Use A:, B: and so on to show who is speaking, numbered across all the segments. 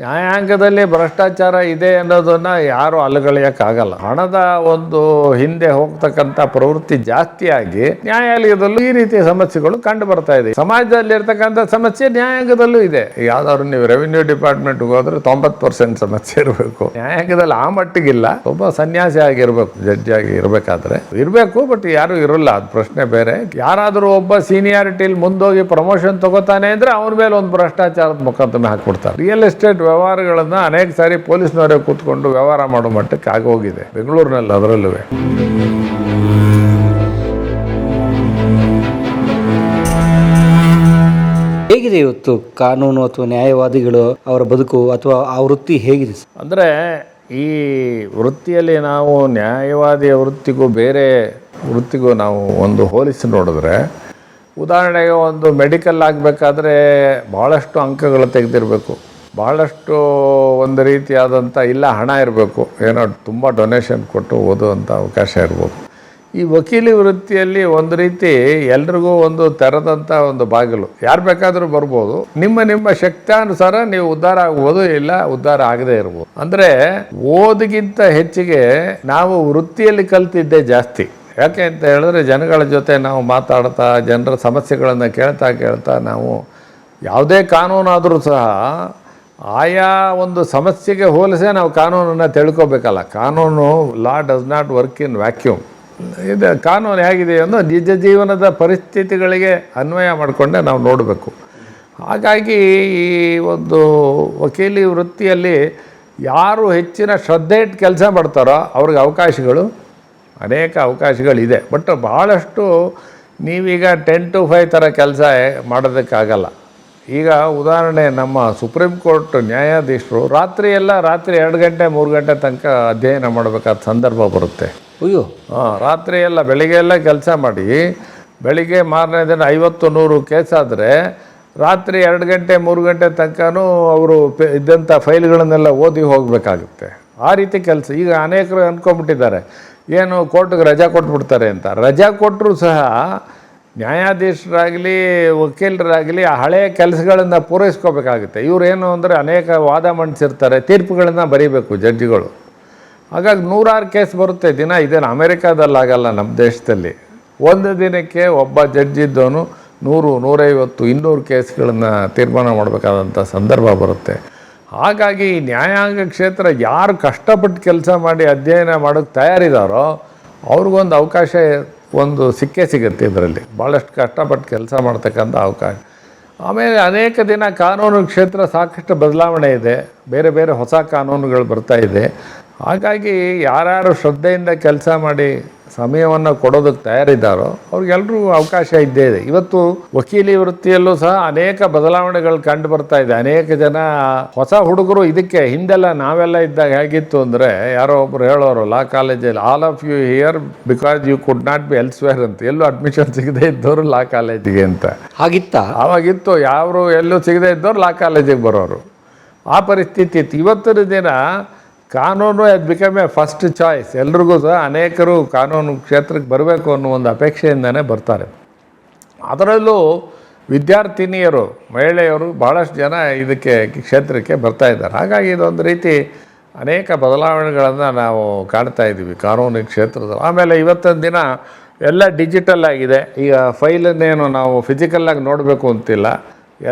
A: ನ್ಯಾಯಾಂಗದಲ್ಲಿ ಭ್ರಷ್ಟಾಚಾರ ಇದೆ ಅನ್ನೋದನ್ನ ಯಾರು ಅಲಗಳೆಯಕ್ಕಾಗಲ್ಲ. ಹಣದ ಒಂದು ಹಿಂದೆ ಹೋಗ್ತಕ್ಕಂಥ ಪ್ರವೃತ್ತಿ ಜಾಸ್ತಿಯಾಗಿ ನ್ಯಾಯಾಲಯದಲ್ಲೂ ಈ ರೀತಿಯ ಸಮಸ್ಯೆಗಳು ಕಂಡು ಬರ್ತಾ ಇದೆ. ಸಮಾಜದಲ್ಲಿ ಇರ್ತಕ್ಕಂಥ ಸಮಸ್ಯೆ ನ್ಯಾಯಾಂಗದಲ್ಲೂ ಇದೆ. ಯಾವ್ದಾದ್ರು ನೀವು ರೆವಿನ್ಯೂ ಡಿಪಾರ್ಟ್ಮೆಂಟ್ ಹೋದ್ರೆ 90% ಸಮಸ್ಯೆ ಇರಬೇಕು. ನ್ಯಾಯಾಂಗದಲ್ಲಿ ಆ ಮಟ್ಟಿಗಿಲ್ಲ. ಒಬ್ಬ ಸನ್ಯಾಸಿ ಆಗಿರ್ಬೇಕು, ಜಡ್ಜ್ ಆಗಿ ಇರಬೇಕಾದ್ರೆ ಇರಬೇಕು, ಬಟ್ ಯಾರು ಇರಲ್ಲ, ಅದು ಪ್ರಶ್ನೆ ಬೇರೆ. ಯಾರಾದರೂ ಒಬ್ಬ ಸೀನಿಯಾರಿಟಿಲಿ ಮುಂದೋಗಿ ಪ್ರಮೋಷನ್ ತಗೋತಾನೆ ಅಂದ್ರೆ ಅವನ ಮೇಲೆ ಒಂದು ಭ್ರಷ್ಟಾಚಾರದ ಮೊಕದ್ದಮೆ ಹಾಕ್ಬಿಡ್ತಾರೆ. ರಿಯಲ್ ಎಸ್ಟೇಟ್ ವ್ಯವಹಾರಗಳನ್ನ ಅನೇಕ ಸಾರಿ ಪೊಲೀಸ್ನವರೇ ಕೂತ್ಕೊಂಡು ವ್ಯವಹಾರ ಮಾಡೋ ಮಟ್ಟಕ್ಕೆ ಆಗೋಗಿದೆ ಬೆಂಗಳೂರಿನಲ್ಲಿ. ಅದರಲ್ಲೂ
B: ಹೇಗಿದೆ ಇವತ್ತು ಕಾನೂನು ಅಥವಾ ನ್ಯಾಯವಾದಿಗಳು ಅವರ ಬದುಕು ಅಥವಾ ಆ ವೃತ್ತಿ ಹೇಗಿದೆ?
A: ಅಂದರೆ ಈ ವೃತ್ತಿಯಲ್ಲಿ ನಾವು ನ್ಯಾಯವಾದಿಯ ವೃತ್ತಿಗೂ ಬೇರೆ ವೃತ್ತಿಗೂ ನಾವು ಒಂದು ಹೋಲಿಸಿ ನೋಡಿದ್ರೆ, ಉದಾಹರಣೆಗೆ ಒಂದು ಮೆಡಿಕಲ್ ಆಗಬೇಕಾದ್ರೆ ಭಾಳಷ್ಟು ಅಂಕಗಳು ತೆಗೆದಿರಬೇಕು, ಭಾಳಷ್ಟು ಒಂದು ರೀತಿಯಾದಂಥ ಇಲ್ಲ ಹಣ ಇರಬೇಕು, ಏನೋ ತುಂಬ ಡೊನೇಷನ್ ಕೊಟ್ಟು ಓದುವಂಥ ಅವಕಾಶ ಇರ್ಬೋದು. ಈ ವಕೀಲಿ ವೃತ್ತಿಯಲ್ಲಿ ಒಂದು ರೀತಿ ಎಲ್ರಿಗೂ ಒಂದು ತೆರೆದಂಥ ಒಂದು ಬಾಗಿಲು, ಯಾರು ಬೇಕಾದರೂ ಬರ್ಬೋದು. ನಿಮ್ಮ ಶಕ್ತಾನುಸಾರ ನೀವು ಉದ್ಧಾರ ಆಗ್ಬೋದು, ಇಲ್ಲ ಉದ್ಧಾರ ಆಗದೇ ಇರ್ಬೋದು. ಅಂದರೆ ಓದಿಗಿಂತ ಹೆಚ್ಚಿಗೆ ನಾವು ವೃತ್ತಿಯಲ್ಲಿ ಕಲ್ತಿದ್ದೇ ಜಾಸ್ತಿ. ಯಾಕೆ ಅಂತ ಹೇಳಿದ್ರೆ, ಜನಗಳ ಜೊತೆ ನಾವು ಮಾತಾಡ್ತಾ ಜನರ ಸಮಸ್ಯೆಗಳನ್ನು ಕೇಳ್ತಾ ನಾವು ಯಾವುದೇ ಕಾನೂನಾದರೂ ಸಹ ಆಯಾ ಒಂದು ಸಮಸ್ಯೆಗೆ ಹೋಲಿಸೇ ನಾವು ಕಾನೂನನ್ನು ತಿಳ್ಕೊಬೇಕಲ್ಲ. ಕಾನೂನು law does not work in vacuum. ಇದು ಕಾನೂನು ಹೇಗಿದೆ ಅನ್ನೋ ನಿಜ ಜೀವನದ ಪರಿಸ್ಥಿತಿಗಳಿಗೆ ಅನ್ವಯ ಮಾಡಿಕೊಂಡೇ ನಾವು ನೋಡಬೇಕು. ಹಾಗಾಗಿ ಈ ಒಂದು ವಕೀಲಿ ವೃತ್ತಿಯಲ್ಲಿ ಯಾರು ಹೆಚ್ಚಿನ ಶ್ರದ್ಧೆ ಇಟ್ಟು ಕೆಲಸ ಮಾಡ್ತಾರೋ ಅವ್ರಿಗೆ ಅನೇಕ ಅವಕಾಶಗಳಿದೆ. ಬಟ್ ಭಾಳಷ್ಟು ನೀವೀಗ 10 to 5 ಥರ ಕೆಲಸ ಮಾಡೋದಕ್ಕಾಗಲ್ಲ. ಈಗ ಉದಾಹರಣೆ, ನಮ್ಮ ಸುಪ್ರೀಂ ಕೋರ್ಟ್ ನ್ಯಾಯಾಧೀಶರು ರಾತ್ರಿ 2 ಗಂಟೆ 3 ಗಂಟೆ ತನಕ ಅಧ್ಯಯನ ಮಾಡಬೇಕಾದ ಸಂದರ್ಭ ಬರುತ್ತೆ.
B: ಅಯ್ಯೋ,
A: ರಾತ್ರಿ ಬೆಳಿಗ್ಗೆ ಕೆಲಸ ಮಾಡಿ ಬೆಳಿಗ್ಗೆ ಮಾರನೇ ದಿನ 50-100 ಕೇಸ್ ಆದರೆ ರಾತ್ರಿ 2 ಗಂಟೆ 3 ಗಂಟೆ ತನಕನೂ ಅವರು ಇದ್ದಂಥ ಫೈಲ್ಗಳನ್ನೆಲ್ಲ ಓದಿ ಹೋಗಬೇಕಾಗುತ್ತೆ. ಆ ರೀತಿ ಕೆಲಸ. ಈಗ ಅನೇಕರು ಅಂದ್ಕೊಂಡ್ಬಿಟ್ಟಿದ್ದಾರೆ, ಏನು ಕೋರ್ಟ್ಗೆ ರಜಾ ಕೊಟ್ಬಿಡ್ತಾರೆ ಅಂತ. ರಜಾ ಕೊಟ್ಟರು ಸಹ ನ್ಯಾಯಾಧೀಶರಾಗಲಿ ವಕೀಲರಾಗಲಿ ಆ ಹಳೆಯ ಕೆಲಸಗಳನ್ನು ಪೂರೈಸ್ಕೋಬೇಕಾಗುತ್ತೆ. ಇವರೇನು ಅಂದರೆ ಅನೇಕ ವಾದ ಮಂಡಿಸಿರ್ತಾರೆ, ತೀರ್ಪುಗಳನ್ನು ಬರೀಬೇಕು ಜಡ್ಜಿಗಳು. ಹಾಗಾಗಿ 100 ಕೇಸ್ ಬರುತ್ತೆ ದಿನ. ಇದೇನು ಅಮೆರಿಕಾದಲ್ಲಾಗಲ್ಲ, ನಮ್ಮ ದೇಶದಲ್ಲಿ ಒಂದು ದಿನಕ್ಕೆ ಒಬ್ಬ ಜಡ್ಜ್ ಇದ್ದವನು 100, 150, 200 ಕೇಸ್ಗಳನ್ನು ತೀರ್ಮಾನ ಮಾಡಬೇಕಾದಂಥ ಸಂದರ್ಭ ಬರುತ್ತೆ. ಹಾಗಾಗಿ ಈ ನ್ಯಾಯಾಂಗ ಕ್ಷೇತ್ರ ಯಾರು ಕಷ್ಟಪಟ್ಟು ಕೆಲಸ ಮಾಡಿ ಅಧ್ಯಯನ ಮಾಡೋಕ್ಕೆ ತಯಾರಿದ್ದಾರೋ ಅವ್ರಿಗೊಂದು ಅವಕಾಶ ಒಂದು ಸಿಗುತ್ತೆ. ಇದರಲ್ಲಿ ಭಾಳಷ್ಟು ಕಷ್ಟಪಟ್ಟು ಕೆಲಸ ಮಾಡ್ತಕ್ಕಂಥ ಅವಕಾಶ. ಆಮೇಲೆ ಅನೇಕ ದಿನ ಕಾನೂನು ಕ್ಷೇತ್ರ ಸಾಕಷ್ಟು ಬದಲಾವಣೆ ಇದೆ, ಬೇರೆ ಬೇರೆ ಹೊಸ ಕಾನೂನುಗಳು ಬರ್ತಾ ಇದೆ. ಹಾಗಾಗಿ ಯಾರ್ಯಾರು ಶ್ರದ್ಧೆಯಿಂದ ಕೆಲಸ ಮಾಡಿ ಸಮಯವನ್ನು ಕೊಡೋದಕ್ಕೆ ತಯಾರಿದ್ದಾರೋ ಅವ್ರಿಗೆಲ್ರಿಗೂ ಅವಕಾಶ ಇದ್ದೇ ಇದೆ. ಇವತ್ತು ವಕೀಲಿ ವೃತ್ತಿಯಲ್ಲೂ ಸಹ ಅನೇಕ ಬದಲಾವಣೆಗಳು ಕಂಡು ಬರ್ತಾ ಇದೆ. ಅನೇಕ ಜನ ಹೊಸ ಹುಡುಗರು, ಇದಕ್ಕೆ ಹಿಂದೆಲ್ಲ ನಾವೆಲ್ಲ ಇದ್ದಾಗ ಹೇಗಿತ್ತು ಅಂದರೆ, ಯಾರೋ ಒಬ್ರು ಹೇಳೋರು ಲಾ ಕಾಲೇಜಲ್ಲಿ, all of you here because you could not be elsewhere ಅಂತ. ಎಲ್ಲೂ ಅಡ್ಮಿಷನ್ ಸಿಗದೆ ಇದ್ದವರು ಲಾ ಕಾಲೇಜಿಗೆ ಅಂತ ಆವಾಗಿತ್ತು. ಯಾರು ಎಲ್ಲೂ ಸಿಗದೆ ಇದ್ದವ್ರು ಲಾ ಕಾಲೇಜಿಗೆ ಬರೋರು, ಆ ಪರಿಸ್ಥಿತಿ ಇತ್ತು. ಇವತ್ತಿನ ದಿನ ಕಾನೂನು ಅದು ಬಿಕಮ್ ಎ ಫಸ್ಟ್ ಚಾಯ್ಸ್. ಎಲ್ರಿಗೂ ಸಹ ಅನೇಕರು ಕಾನೂನು ಕ್ಷೇತ್ರಕ್ಕೆ ಬರಬೇಕು ಅನ್ನೋ ಒಂದು ಅಪೇಕ್ಷೆಯಿಂದನೇ ಬರ್ತಾರೆ. ಅದರಲ್ಲೂ ವಿದ್ಯಾರ್ಥಿನಿಯರು, ಮಹಿಳೆಯರು ಭಾಳಷ್ಟು ಜನ ಇದಕ್ಕೆ ಕ್ಷೇತ್ರಕ್ಕೆ ಬರ್ತಾ ಇದ್ದಾರೆ. ಹಾಗಾಗಿ ಇದೊಂದು ರೀತಿ ಅನೇಕ ಬದಲಾವಣೆಗಳನ್ನು ನಾವು ಕಾಣ್ತಾ ಇದ್ದೀವಿ ಕಾನೂನು ಕ್ಷೇತ್ರದಲ್ಲಿ. ಆಮೇಲೆ ಇವತ್ತಿನ ದಿನ ಎಲ್ಲ ಡಿಜಿಟಲ್ ಆಗಿದೆ. ಈಗ ಫೈಲನ್ನೇನು ನಾವು ಫಿಸಿಕಲ್ಲಾಗಿ ನೋಡಬೇಕು ಅಂತಿಲ್ಲ,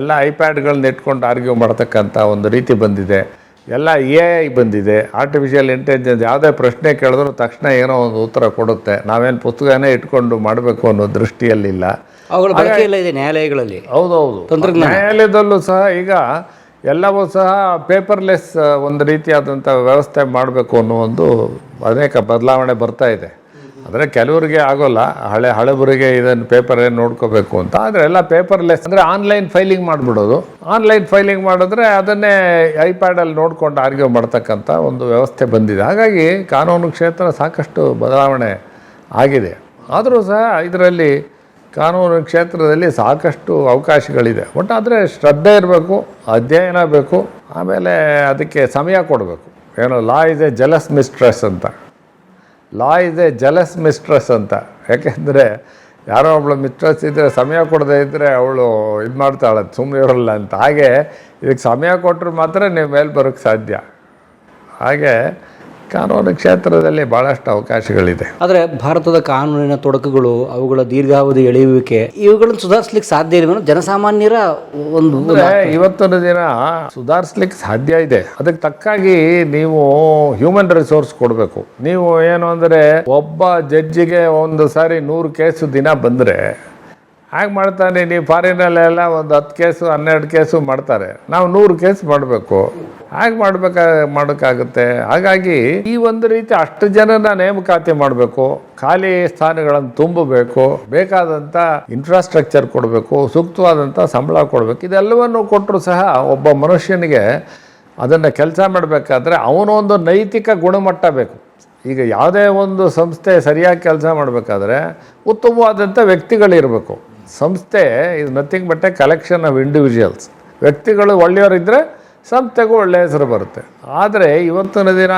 A: ಎಲ್ಲ ಐಪ್ಯಾಡ್ಗಳನ್ನ ಇಟ್ಕೊಂಡು ಆರ್ಗ್ಯೂ ಮಾಡ್ತಕ್ಕಂಥ ಒಂದು ರೀತಿ ಬಂದಿದೆ. ಎಲ್ಲ AI ಬಂದಿದೆ, ಆರ್ಟಿಫಿಷಿಯಲ್ ಇಂಟೆಲಿಜೆನ್ಸ್. ಯಾವುದೇ ಪ್ರಶ್ನೆ ಕೇಳಿದ್ರು ತಕ್ಷಣ ಏನೋ ಒಂದು ಉತ್ತರ ಕೊಡುತ್ತೆ. ನಾವೇನು ಪುಸ್ತಕನೇ ಇಟ್ಕೊಂಡು ಮಾಡಬೇಕು ಅನ್ನೋ ದೃಷ್ಟಿಯಲ್ಲಿಲ್ಲ.
B: ನ್ಯಾಯಾಲಯಗಳಲ್ಲಿ
A: ಹೌದೌದು, ನ್ಯಾಯಾಲಯದಲ್ಲೂ ಸಹ ಈಗ ಎಲ್ಲವೂ ಸಹ ಪೇಪರ್ಲೆಸ್ ಒಂದು ರೀತಿಯಾದಂಥ ವ್ಯವಸ್ಥೆ ಮಾಡಬೇಕು ಅನ್ನೋ ಒಂದು ಅನೇಕ ಬದಲಾವಣೆ ಬರ್ತಾ ಇದೆ. ಅಂದರೆ ಕೆಲವರಿಗೆ ಆಗೋಲ್ಲ, ಹಳೆಬರಿಗೆ ಇದನ್ನು ಪೇಪರ್ ಏನು ನೋಡ್ಕೋಬೇಕು ಅಂತ. ಆದರೆ ಎಲ್ಲ ಪೇಪರ್ಲೆಸ್ ಅಂದರೆ ಆನ್ಲೈನ್ ಫೈಲಿಂಗ್ ಮಾಡಿಬಿಡೋದು. ಆನ್ಲೈನ್ ಫೈಲಿಂಗ್ ಮಾಡಿದ್ರೆ ಅದನ್ನೇ ಐಪ್ಯಾಡಲ್ಲಿ ನೋಡ್ಕೊಂಡು ಆರ್ಗ್ಯೂ ಮಾಡ್ತಕ್ಕಂಥ ಒಂದು ವ್ಯವಸ್ಥೆ ಬಂದಿದೆ. ಹಾಗಾಗಿ ಕಾನೂನು ಕ್ಷೇತ್ರ ಸಾಕಷ್ಟು ಬದಲಾವಣೆ ಆಗಿದೆ. ಆದರೂ ಸಹ ಇದರಲ್ಲಿ ಕಾನೂನು ಕ್ಷೇತ್ರದಲ್ಲಿ ಸಾಕಷ್ಟು ಅವಕಾಶಗಳಿದೆ. ಬಟ್ ಆದರೆ ಶ್ರದ್ಧೆ ಇರಬೇಕು, ಅಧ್ಯಯನ ಬೇಕು, ಆಮೇಲೆ ಅದಕ್ಕೆ ಸಮಯ ಕೊಡಬೇಕು. ಏನೋ law is A jealous mistress ಅಂತ. ಯಾಕೆಂದರೆ ಯಾರೋ ಒಬ್ಳು ಮಿಸ್ಟ್ರೆಸ್ ಇದ್ದರೆ ಸಮಯ ಕೊಡದೇ ಇದ್ದರೆ ಅವಳು ಇದು ಮಾಡ್ತಾಳೆ, ಸುಮ್ಮನೆ ಇರೋಲ್ಲ ಅಂತ. ಹಾಗೆ ಇದಕ್ಕೆ ಸಮಯ ಕೊಟ್ಟರು ಮಾತ್ರ ನೀವು ಮೇಲೆ ಬರೋಕ್ಕೆ ಸಾಧ್ಯ. ಹಾಗೆ ಕಾನೂನು ಕ್ಷೇತ್ರದಲ್ಲಿ ಭಾಳಷ್ಟು ಅವಕಾಶಗಳಿದೆ.
B: ಆದರೆ ಭಾರತದ ಕಾನೂನಿನ ತೊಡಕುಗಳು, ಅವುಗಳ ದೀರ್ಘಾವಧಿ ಎಳೆಯುವಿಕೆ, ಇವುಗಳನ್ನು ಸುಧಾರಿಸ್ಲಿಕ್ಕೆ ಸಾಧ್ಯ ಇಲ್ಲ. ಜನಸಾಮಾನ್ಯರ ಒಂದು
A: ಇವತ್ತಿನ ದಿನ ಸುಧಾರಿಸ್ಲಿಕ್ಕೆ ಸಾಧ್ಯ ಇದೆ. ಅದಕ್ಕೆ ತಕ್ಕಾಗಿ ನೀವು ಹ್ಯೂಮನ್ ರಿಸೋರ್ಸ್ ಕೊಡಬೇಕು. ನೀವು ಏನು ಅಂದರೆ ಒಬ್ಬ ಜಡ್ಜಿಗೆ ಒಂದು ಸಾರಿ 100 ಕೇಸು ದಿನ ಬಂದರೆ ಹಾಗೆ ಮಾಡ್ತಾನೆ. ನೀವು ಫಾರಿನಲ್ಲೆಲ್ಲ ಒಂದು 10 ಕೇಸು 12 ಕೇಸು ಮಾಡ್ತಾರೆ, ನಾವು 100 ಕೇಸ್ ಮಾಡಬೇಕು. ಹಾಗೆ ಮಾಡೋಕ್ಕಾಗುತ್ತೆ. ಹಾಗಾಗಿ ಈ ಒಂದು ರೀತಿ ಅಷ್ಟು ಜನನ ನೇಮಕಾತಿ ಮಾಡಬೇಕು, ಖಾಲಿ ಸ್ಥಾನಗಳನ್ನು ತುಂಬಬೇಕು, ಬೇಕಾದಂಥ ಇನ್ಫ್ರಾಸ್ಟ್ರಕ್ಚರ್ ಕೊಡಬೇಕು, ಸೂಕ್ತವಾದಂಥ ಸಂಬಳ ಕೊಡಬೇಕು. ಇದೆಲ್ಲವನ್ನು ಕೊಟ್ಟರು ಸಹ ಒಬ್ಬ ಮನುಷ್ಯನಿಗೆ ಅದನ್ನು ಕೆಲಸ ಮಾಡಬೇಕಾದ್ರೆ ಅವನೊಂದು ನೈತಿಕ ಗುಣಮಟ್ಟ ಬೇಕು. ಈಗ ಯಾವುದೇ ಒಂದು ಸಂಸ್ಥೆ ಸರಿಯಾಗಿ ಕೆಲಸ ಮಾಡಬೇಕಾದ್ರೆ ಉತ್ತಮವಾದಂಥ ವ್ಯಕ್ತಿಗಳಿರಬೇಕು. ಸಂಸ್ಥೆ ಇದು nothing but A collection of individuals. ವ್ಯಕ್ತಿಗಳು ಒಳ್ಳೆಯವರಿದ್ದರೆ ಸಂಸ್ಥೆಗೂ ಒಳ್ಳೆಯ ಹೆಸರು ಬರುತ್ತೆ. ಆದರೆ ಇವತ್ತಿನ ದಿನ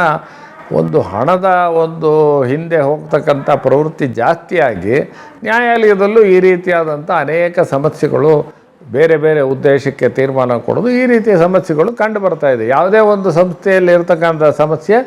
A: ಒಂದು ಹಣದ ಒಂದು ಹಿಂದೆ ಹೋಗ್ತಕ್ಕಂಥ ಪ್ರವೃತ್ತಿ ಜಾಸ್ತಿಯಾಗಿ ನ್ಯಾಯಾಲಯದಲ್ಲೂ ಈ ರೀತಿಯಾದಂಥ ಅನೇಕ ಸಮಸ್ಯೆಗಳು, ಬೇರೆ ಬೇರೆ ಉದ್ದೇಶಕ್ಕೆ ತೀರ್ಮಾನ ಕೊಡೋದು, ಈ ರೀತಿಯ ಸಮಸ್ಯೆಗಳು ಕಂಡು ಬರ್ತಾ ಇದೆ. ಯಾವುದೇ ಒಂದು ಸಂಸ್ಥೆಯಲ್ಲಿ ಇರತಕ್ಕಂಥ ಸಮಸ್ಯೆ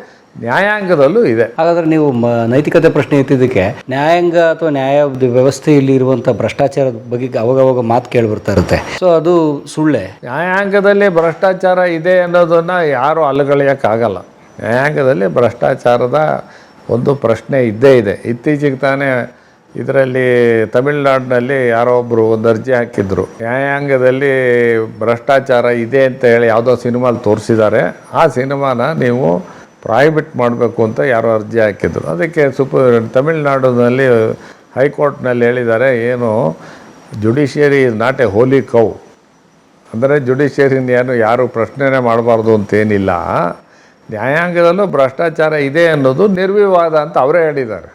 A: ನ್ಯಾಯಾಂಗದಲ್ಲೂ ಇದೆ.
B: ಹಾಗಾದರೆ ನೀವು ನೈತಿಕತೆ ಪ್ರಶ್ನೆ ಎತ್ತಿದ್ದಕ್ಕೆ ನ್ಯಾಯಾಂಗ ಅಥವಾ ನ್ಯಾಯ ವ್ಯವಸ್ಥೆಯಲ್ಲಿ ಇರುವಂಥ ಭ್ರಷ್ಟಾಚಾರದ ಬಗ್ಗೆ ಅವಾಗವಾಗ ಮಾತು ಕೇಳಿ ಬರ್ತಾ ಇರುತ್ತೆ. ಸೊ ಅದು ಸುಳ್ಳೆ?
A: ನ್ಯಾಯಾಂಗದಲ್ಲಿ ಭ್ರಷ್ಟಾಚಾರ ಇದೆ ಅನ್ನೋದನ್ನು ಯಾರೂ ಅಲಗಳೆಯೋಕ್ಕಾಗಲ್ಲ. ನ್ಯಾಯಾಂಗದಲ್ಲಿ ಭ್ರಷ್ಟಾಚಾರದ ಒಂದು ಪ್ರಶ್ನೆ ಇದ್ದೇ ಇದೆ. ಇತ್ತೀಚೆಗೆ ತಾನೇ ಇದರಲ್ಲಿ ತಮಿಳುನಾಡಿನಲ್ಲಿ ಯಾರೋ ಒಬ್ಬರು ಒಂದು ಅರ್ಜಿ ಹಾಕಿದ್ರು, ನ್ಯಾಯಾಂಗದಲ್ಲಿ ಭ್ರಷ್ಟಾಚಾರ ಇದೆ ಅಂತ ಹೇಳಿ ಯಾವುದೋ ಸಿನಿಮಾಲಿ ತೋರಿಸಿದ್ದಾರೆ, ಆ ಸಿನಿಮಾನ ನೀವು ಪ್ರಾಹಿಬಿಟ್ ಮಾಡಬೇಕು ಅಂತ ಯಾರೋ ಅರ್ಜಿ ಹಾಕಿದ್ರು. ಅದಕ್ಕೆ ತಮಿಳುನಾಡಿನಲ್ಲಿ ಹೈಕೋರ್ಟ್ನಲ್ಲಿ ಹೇಳಿದ್ದಾರೆ, ಏನು judiciary is not A Holi cow, ಅಂದರೆ ಜುಡಿಷಿಯರಿನ ಯಾರು ಪ್ರಶ್ನೆನೇ ಮಾಡಬಾರ್ದು ಅಂತೇನಿಲ್ಲ, ನ್ಯಾಯಾಂಗದಲ್ಲೂ ಭ್ರಷ್ಟಾಚಾರ ಇದೆ ಅನ್ನೋದು ನಿರ್ವಿವಾದ ಅಂತ ಅವರೇ ಹೇಳಿದ್ದಾರೆ.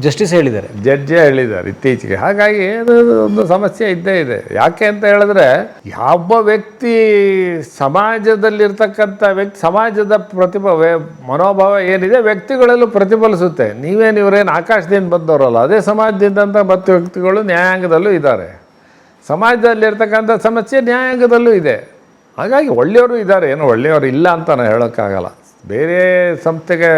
B: ಜಸ್ಟಿಸ್ ಹೇಳಿದ್ದಾರೆ,
A: ಜಡ್ಜೇ ಹೇಳಿದ್ದಾರೆ ಇತ್ತೀಚೆಗೆ. ಹಾಗಾಗಿ ಅದು ಒಂದು ಸಮಸ್ಯೆ ಇದ್ದೇ ಇದೆ. ಯಾಕೆ ಅಂತ ಹೇಳಿದ್ರೆ ಯಾವ ವ್ಯಕ್ತಿ ಸಮಾಜದಲ್ಲಿರ್ತಕ್ಕಂಥ ಸಮಾಜದ ಮನೋಭಾವ ಏನಿದೆ ವ್ಯಕ್ತಿಗಳಲ್ಲೂ ಪ್ರತಿಫಲಿಸುತ್ತೆ. ಇವರೇನು ಆಕಾಶದಿಂದ ಬಂದವರಲ್ಲ, ಅದೇ ಸಮಾಜದಿಂದ ಮತ್ತು ವ್ಯಕ್ತಿಗಳು ನ್ಯಾಯಾಂಗದಲ್ಲೂ ಇದ್ದಾರೆ. ಸಮಾಜದಲ್ಲಿರ್ತಕ್ಕಂಥ ಸಮಸ್ಯೆ ನ್ಯಾಯಾಂಗದಲ್ಲೂ ಇದೆ. ಹಾಗಾಗಿ ಒಳ್ಳೆಯವರು ಇದ್ದಾರೆ, ಏನು ಒಳ್ಳೆಯವರು ಇಲ್ಲ ಅಂತ ನಾನು ಹೇಳೋಕ್ಕಾಗಲ್ಲ. ಬೇರೆ ಸಂಸ್ಥೆಗೆ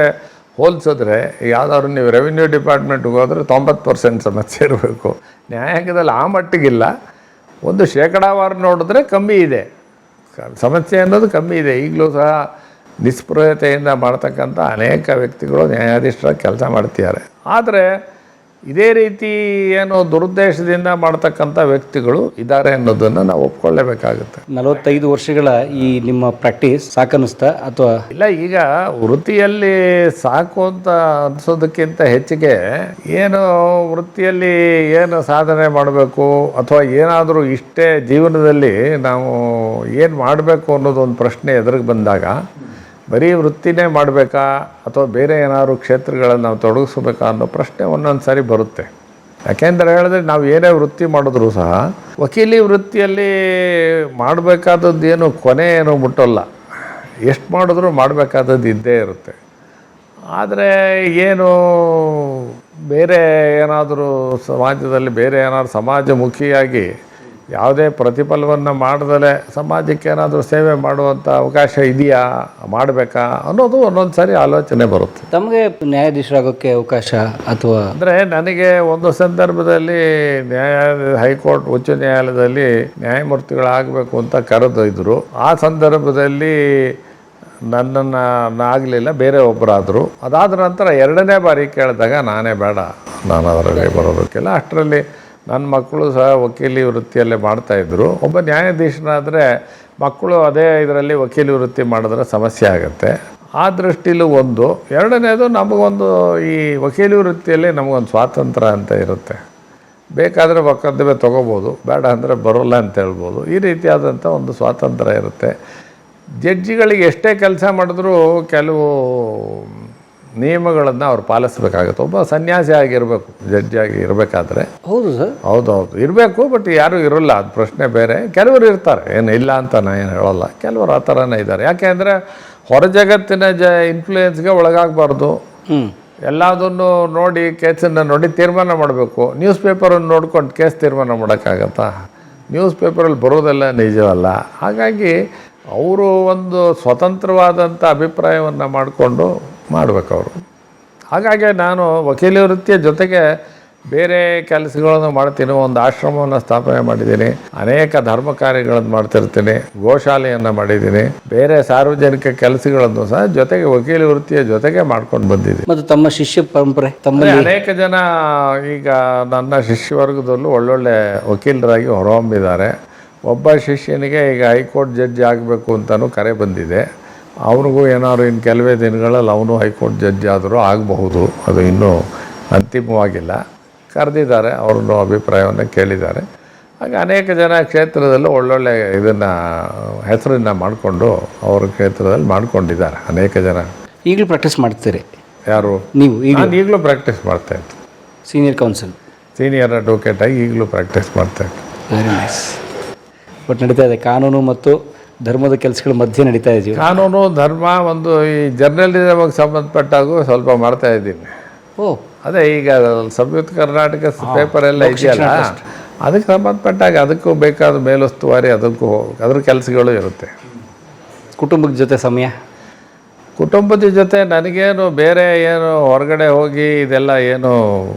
A: ಹೋಲಿಸಿದ್ರೆ ಯಾವುದಾದ್ರು ನೀವು ರೆವಿನ್ಯೂ ಡಿಪಾರ್ಟ್ಮೆಂಟ್ಗೆ ಹೋದರೆ 90% ಸಮಸ್ಯೆ ಇರಬೇಕು. ನ್ಯಾಯಾಂಗದಲ್ಲಿ ಆ ಮಟ್ಟಿಗಿಲ್ಲ. ಒಂದು ಶೇಕಡಾವಾರು ನೋಡಿದ್ರೆ ಕಮ್ಮಿ ಇದೆ, ಸಮಸ್ಯೆ ಅನ್ನೋದು ಕಮ್ಮಿ ಇದೆ. ಈಗಲೂ ಸಹ ನಿಸ್ಪೃಹತೆಯಿಂದ ಮಾಡ್ತಕ್ಕಂಥ ಅನೇಕ ವ್ಯಕ್ತಿಗಳು ನ್ಯಾಯಾಧೀಶರಾಗಿ ಕೆಲಸ ಮಾಡ್ತಿದ್ದಾರೆ. ಆದರೆ ಇದೇ ರೀತಿ ಏನು ದುರುದ್ದೇಶದಿಂದ ಮಾಡ್ತಕ್ಕಂಥ ವ್ಯಕ್ತಿಗಳು ಇದ್ದಾರೆ ಅನ್ನೋದನ್ನು ನಾವು ಒಪ್ಕೊಳ್ಳೇಬೇಕಾಗುತ್ತೆ.
B: 45 ವರ್ಷಗಳ ಈ ನಿಮ್ಮ ಪ್ರಾಕ್ಟೀಸ್ ಸಾಕನ್ನಿಸ್ತಾ ಅಥವಾ
A: ಇಲ್ಲ? ಈಗ ವೃತ್ತಿಯಲ್ಲಿ ಸಾಕು ಅಂತ ಅನಿಸೋದಕ್ಕಿಂತ ಹೆಚ್ಚಿಗೆ ಏನು ವೃತ್ತಿಯಲ್ಲಿ ಏನು ಸಾಧನೆ ಮಾಡಬೇಕು ಅಥವಾ ಏನಾದರೂ ಇಷ್ಟೇ ಜೀವನದಲ್ಲಿ ನಾವು ಏನು ಮಾಡಬೇಕು ಅನ್ನೋದೊಂದು ಪ್ರಶ್ನೆ ಎದುರಿಗೆ ಬಂದಾಗ ಬರೀ ವೃತ್ತಿನೇ ಮಾಡಬೇಕಾ ಅಥವಾ ಬೇರೆ ಏನಾದ್ರು ಕ್ಷೇತ್ರಗಳನ್ನು ನಾವು ತೊಡಗಿಸ್ಬೇಕಾ ಅನ್ನೋ ಪ್ರಶ್ನೆ ಒಂದೊಂದು ಸಾರಿ ಬರುತ್ತೆ. ಯಾಕೆಂದರೆ ಹೇಳಿದ್ರೆ ನಾವು ಏನೇ ವೃತ್ತಿ ಮಾಡಿದ್ರೂ ಸಹ ವಕೀಲಿ ವೃತ್ತಿಯಲ್ಲಿ ಮಾಡಬೇಕಾದದ್ದು ಏನು ಕೊನೆ ಏನೂ ಮುಟ್ಟಲ್ಲ, ಎಷ್ಟು ಮಾಡಿದ್ರೂ ಮಾಡಬೇಕಾದದ್ದು ಇದ್ದೇ ಇರುತ್ತೆ. ಆದರೆ ಏನು ಬೇರೆ ಏನಾದರೂ ಸಮಾಜದಲ್ಲಿ ಬೇರೆ ಏನಾದರೂ ಸಮಾಜಮುಖಿಯಾಗಿ ಯಾವುದೇ ಪ್ರತಿಫಲವನ್ನು ಮಾಡದಲೇ ಸಮಾಜಕ್ಕೆ ಏನಾದರೂ ಸೇವೆ ಮಾಡುವಂಥ ಅವಕಾಶ ಇದೆಯಾ, ಮಾಡಬೇಕಾ ಅನ್ನೋದು ಒಂದೊಂದು ಸಾರಿ ಆಲೋಚನೆ ಬರುತ್ತೆ.
B: ತಮಗೆ ನ್ಯಾಯಾಧೀಶರಾಗೋಕ್ಕೆ ಅವಕಾಶ ಅಥವಾ
A: ಅಂದರೆ ನನಗೆ ಒಂದು ಸಂದರ್ಭದಲ್ಲಿ ಹೈಕೋರ್ಟ್ ಉಚ್ಚ ನ್ಯಾಯಾಲಯದಲ್ಲಿ ನ್ಯಾಯಮೂರ್ತಿಗಳಾಗಬೇಕು ಅಂತ ಕರೆದೊಯ್ದರು. ಆ ಸಂದರ್ಭದಲ್ಲಿ ನನ್ನನ್ನು ಆಗಲಿಲ್ಲ, ಬೇರೆ ಒಬ್ಬರಾದರು. ಅದಾದ ನಂತರ 2ನೇ ಬಾರಿ ಕೇಳಿದಾಗ ನಾನೇ ಬೇಡ, ನಾನು ಅದರಲ್ಲಿ ಬರೋದಕ್ಕಿಲ್ಲ. ಅಷ್ಟರಲ್ಲಿ ನನ್ನ ಮಕ್ಕಳು ಸಹ ವಕೀಲಿ ವೃತ್ತಿಯಲ್ಲೇ ಮಾಡ್ತಾಯಿದ್ರು. ಒಬ್ಬ ನ್ಯಾಯಾಧೀಶನಾದರೆ ಮಕ್ಕಳು ಅದೇ ಇದರಲ್ಲಿ ವಕೀಲಿ ವೃತ್ತಿ ಮಾಡಿದ್ರೆ ಸಮಸ್ಯೆ ಆಗುತ್ತೆ. ಆ ದೃಷ್ಟಿಲೂ ಒಂದು. 2ನೇದು ನಮಗೊಂದು ಈ ವಕೀಲಿ ವೃತ್ತಿಯಲ್ಲಿ ನಮಗೊಂದು ಸ್ವಾತಂತ್ರ್ಯ ಅಂತ ಇರುತ್ತೆ. ಬೇಕಾದರೆ ಮೊಕದ್ದಮೆ ತೊಗೋಬೋದು, ಬೇಡ ಅಂದರೆ ಬರೋಲ್ಲ ಅಂತ ಹೇಳ್ಬೋದು. ಈ ರೀತಿಯಾದಂಥ ಒಂದು ಸ್ವಾತಂತ್ರ್ಯ ಇರುತ್ತೆ. ಜಡ್ಜಿಗಳಿಗೆ ಎಷ್ಟೇ ಕೆಲಸ ಮಾಡಿದ್ರೂ ಕೆಲವು ನಿಯಮಗಳನ್ನು ಅವ್ರು ಪಾಲಿಸಬೇಕಾಗುತ್ತೆ. ಒಬ್ಬ ಸನ್ಯಾಸಿ ಆಗಿರಬೇಕು, ಜಡ್ಜಿಯಾಗಿ ಇರಬೇಕಾದ್ರೆ.
B: ಹೌದು ಸರ್,
A: ಹೌದೌದು ಇರಬೇಕು. ಬಟ್ ಯಾರೂ ಇರೋಲ್ಲ, ಅದು ಪ್ರಶ್ನೆ ಬೇರೆ. ಕೆಲವರು ಇರ್ತಾರೆ, ಏನು ಇಲ್ಲ ಅಂತ ನಾನು ಏನು ಹೇಳೋಲ್ಲ, ಕೆಲವರು ಆ ಥರನೇ ಇದ್ದಾರೆ. ಯಾಕೆ ಅಂದರೆ ಹೊರ ಜಗತ್ತಿನ ಇನ್ಫ್ಲೂಯೆನ್ಸ್ಗೆ ಒಳಗಾಗಬಾರ್ದು. ಎಲ್ಲದನ್ನು ನೋಡಿ ಕೇಸನ್ನು ನೋಡಿ ತೀರ್ಮಾನ ಮಾಡಬೇಕು. ನ್ಯೂಸ್ ಪೇಪರನ್ನು ನೋಡ್ಕೊಂಡು ಕೇಸ್ ತೀರ್ಮಾನ ಮಾಡೋಕ್ಕಾಗತ್ತಾ? ನ್ಯೂಸ್ ಪೇಪರಲ್ಲಿ ಬರೋದೆಲ್ಲ ನಿಜವಲ್ಲ. ಹಾಗಾಗಿ ಅವರು ಒಂದು ಸ್ವತಂತ್ರವಾದಂಥ ಅಭಿಪ್ರಾಯವನ್ನು ಮಾಡಿಕೊಂಡು ಮಾಡಬೇಕು ಅವರು. ಹಾಗಾಗಿ ನಾನು ವಕೀಲಿ ವೃತ್ತಿಯ ಜೊತೆಗೆ ಬೇರೆ ಕೆಲಸಗಳನ್ನು ಮಾಡ್ತೀನಿ. ಒಂದು ಆಶ್ರಮವನ್ನು ಸ್ಥಾಪನೆ ಮಾಡಿದ್ದೀನಿ, ಅನೇಕ ಧರ್ಮ ಕಾರ್ಯಗಳನ್ನು ಮಾಡ್ತಿರ್ತೀನಿ, ಗೋಶಾಲೆಯನ್ನು ಮಾಡಿದ್ದೀನಿ, ಬೇರೆ ಸಾರ್ವಜನಿಕ ಕೆಲಸಗಳನ್ನು ಸಹ ಜೊತೆಗೆ ವಕೀಲಿ ವೃತ್ತಿಯ ಜೊತೆಗೆ ಮಾಡ್ಕೊಂಡು ಬಂದಿದ್ದೀನಿ.
B: ಮತ್ತು ತಮ್ಮ ಶಿಷ್ಯ ಪರಂಪರೆ
A: ಅನೇಕ ಜನ ಈಗ ನನ್ನ ಶಿಷ್ಯವರ್ಗದಲ್ಲೂ ಒಳ್ಳೊಳ್ಳೆ ವಕೀಲರಾಗಿ ಹೊರಹೊಮ್ಮಿದ್ದಾರೆ. ಒಬ್ಬ ಶಿಷ್ಯನಿಗೆ ಈಗ ಹೈಕೋರ್ಟ್ ಜಡ್ಜ್ ಆಗಬೇಕು ಅಂತಲೂ ಕರೆ ಬಂದಿದೆ. ಅವ್ರಿಗೂ ಏನಾದ್ರು ಇನ್ನು ಕೆಲವೇ ದಿನಗಳಲ್ಲಿ ಅವನು ಹೈಕೋರ್ಟ್ ಜಡ್ಜ್ ಆದರೂ ಆಗಬಹುದು. ಅದು ಇನ್ನೂ ಅಂತಿಮವಾಗಿಲ್ಲ. ಕರೆದಿದ್ದಾರೆ, ಅವ್ರನ್ನ ಅಭಿಪ್ರಾಯವನ್ನು ಕೇಳಿದ್ದಾರೆ. ಹಾಗೆ ಅನೇಕ ಜನ ಕ್ಷೇತ್ರದಲ್ಲೂ ಒಳ್ಳೊಳ್ಳೆ ಇದನ್ನು ಹೆಸರನ್ನು ಮಾಡಿಕೊಂಡು ಅವ್ರ ಕ್ಷೇತ್ರದಲ್ಲಿ ಮಾಡ್ಕೊಂಡಿದ್ದಾರೆ ಅನೇಕ ಜನ.
B: ಈಗಲೂ ಪ್ರಾಕ್ಟೀಸ್ ಮಾಡ್ತೀರಿ?
A: ಯಾರು?
B: ನೀವು?
A: ನಾನು ಈಗಲೂ ಪ್ರಾಕ್ಟೀಸ್ ಮಾಡ್ತಾಯಿತ್ತು.
B: ಸೀನಿಯರ್ ಕೌನ್ಸಿಲ್,
A: ಸೀನಿಯರ್ ಅಡ್ವೊಕೇಟಾಗಿ ಈಗಲೂ ಪ್ರಾಕ್ಟೀಸ್ ಮಾಡ್ತಾಯಿತ್ತು.
B: Very nice. ಬಟ್ ನಡೀತಾ ಇದೆ ಕಾನೂನು ಮತ್ತು ಧರ್ಮದ ಕೆಲಸಗಳ ಮಧ್ಯೆ ನಡೀತಾ ಇದ್ದೀವಿ.
A: ಕಾನೂನು ಧರ್ಮ ಒಂದು ಈ ಜರ್ನಲಿಸಮ್ಗೆ ಸಂಬಂಧಪಟ್ಟಾಗೂ ಸ್ವಲ್ಪ ಮಾಡ್ತಾ ಇದ್ದೀನಿ. ಅದೇ ಈಗ ಸಂಯುಕ್ತ ಕರ್ನಾಟಕ ಪೇಪರ್ ಎಲ್ಲ ಇದೆಯಲ್ಲ, ಅದಕ್ಕೆ ಸಂಬಂಧಪಟ್ಟಾಗ ಅದಕ್ಕೂ ಬೇಕಾದ ಮೇಲುಸ್ತುವಾರಿ ಅದಕ್ಕೂ ಅದ್ರ ಕೆಲಸಗಳು ಇರುತ್ತೆ.
B: ಕುಟುಂಬದ ಜೊತೆ ಸಮಯ?
A: ಕುಟುಂಬದ ಜೊತೆ ನನಗೇನು ಬೇರೆ ಏನು ಹೊರಗಡೆ ಹೋಗಿ ಇದೆಲ್ಲ ಏನು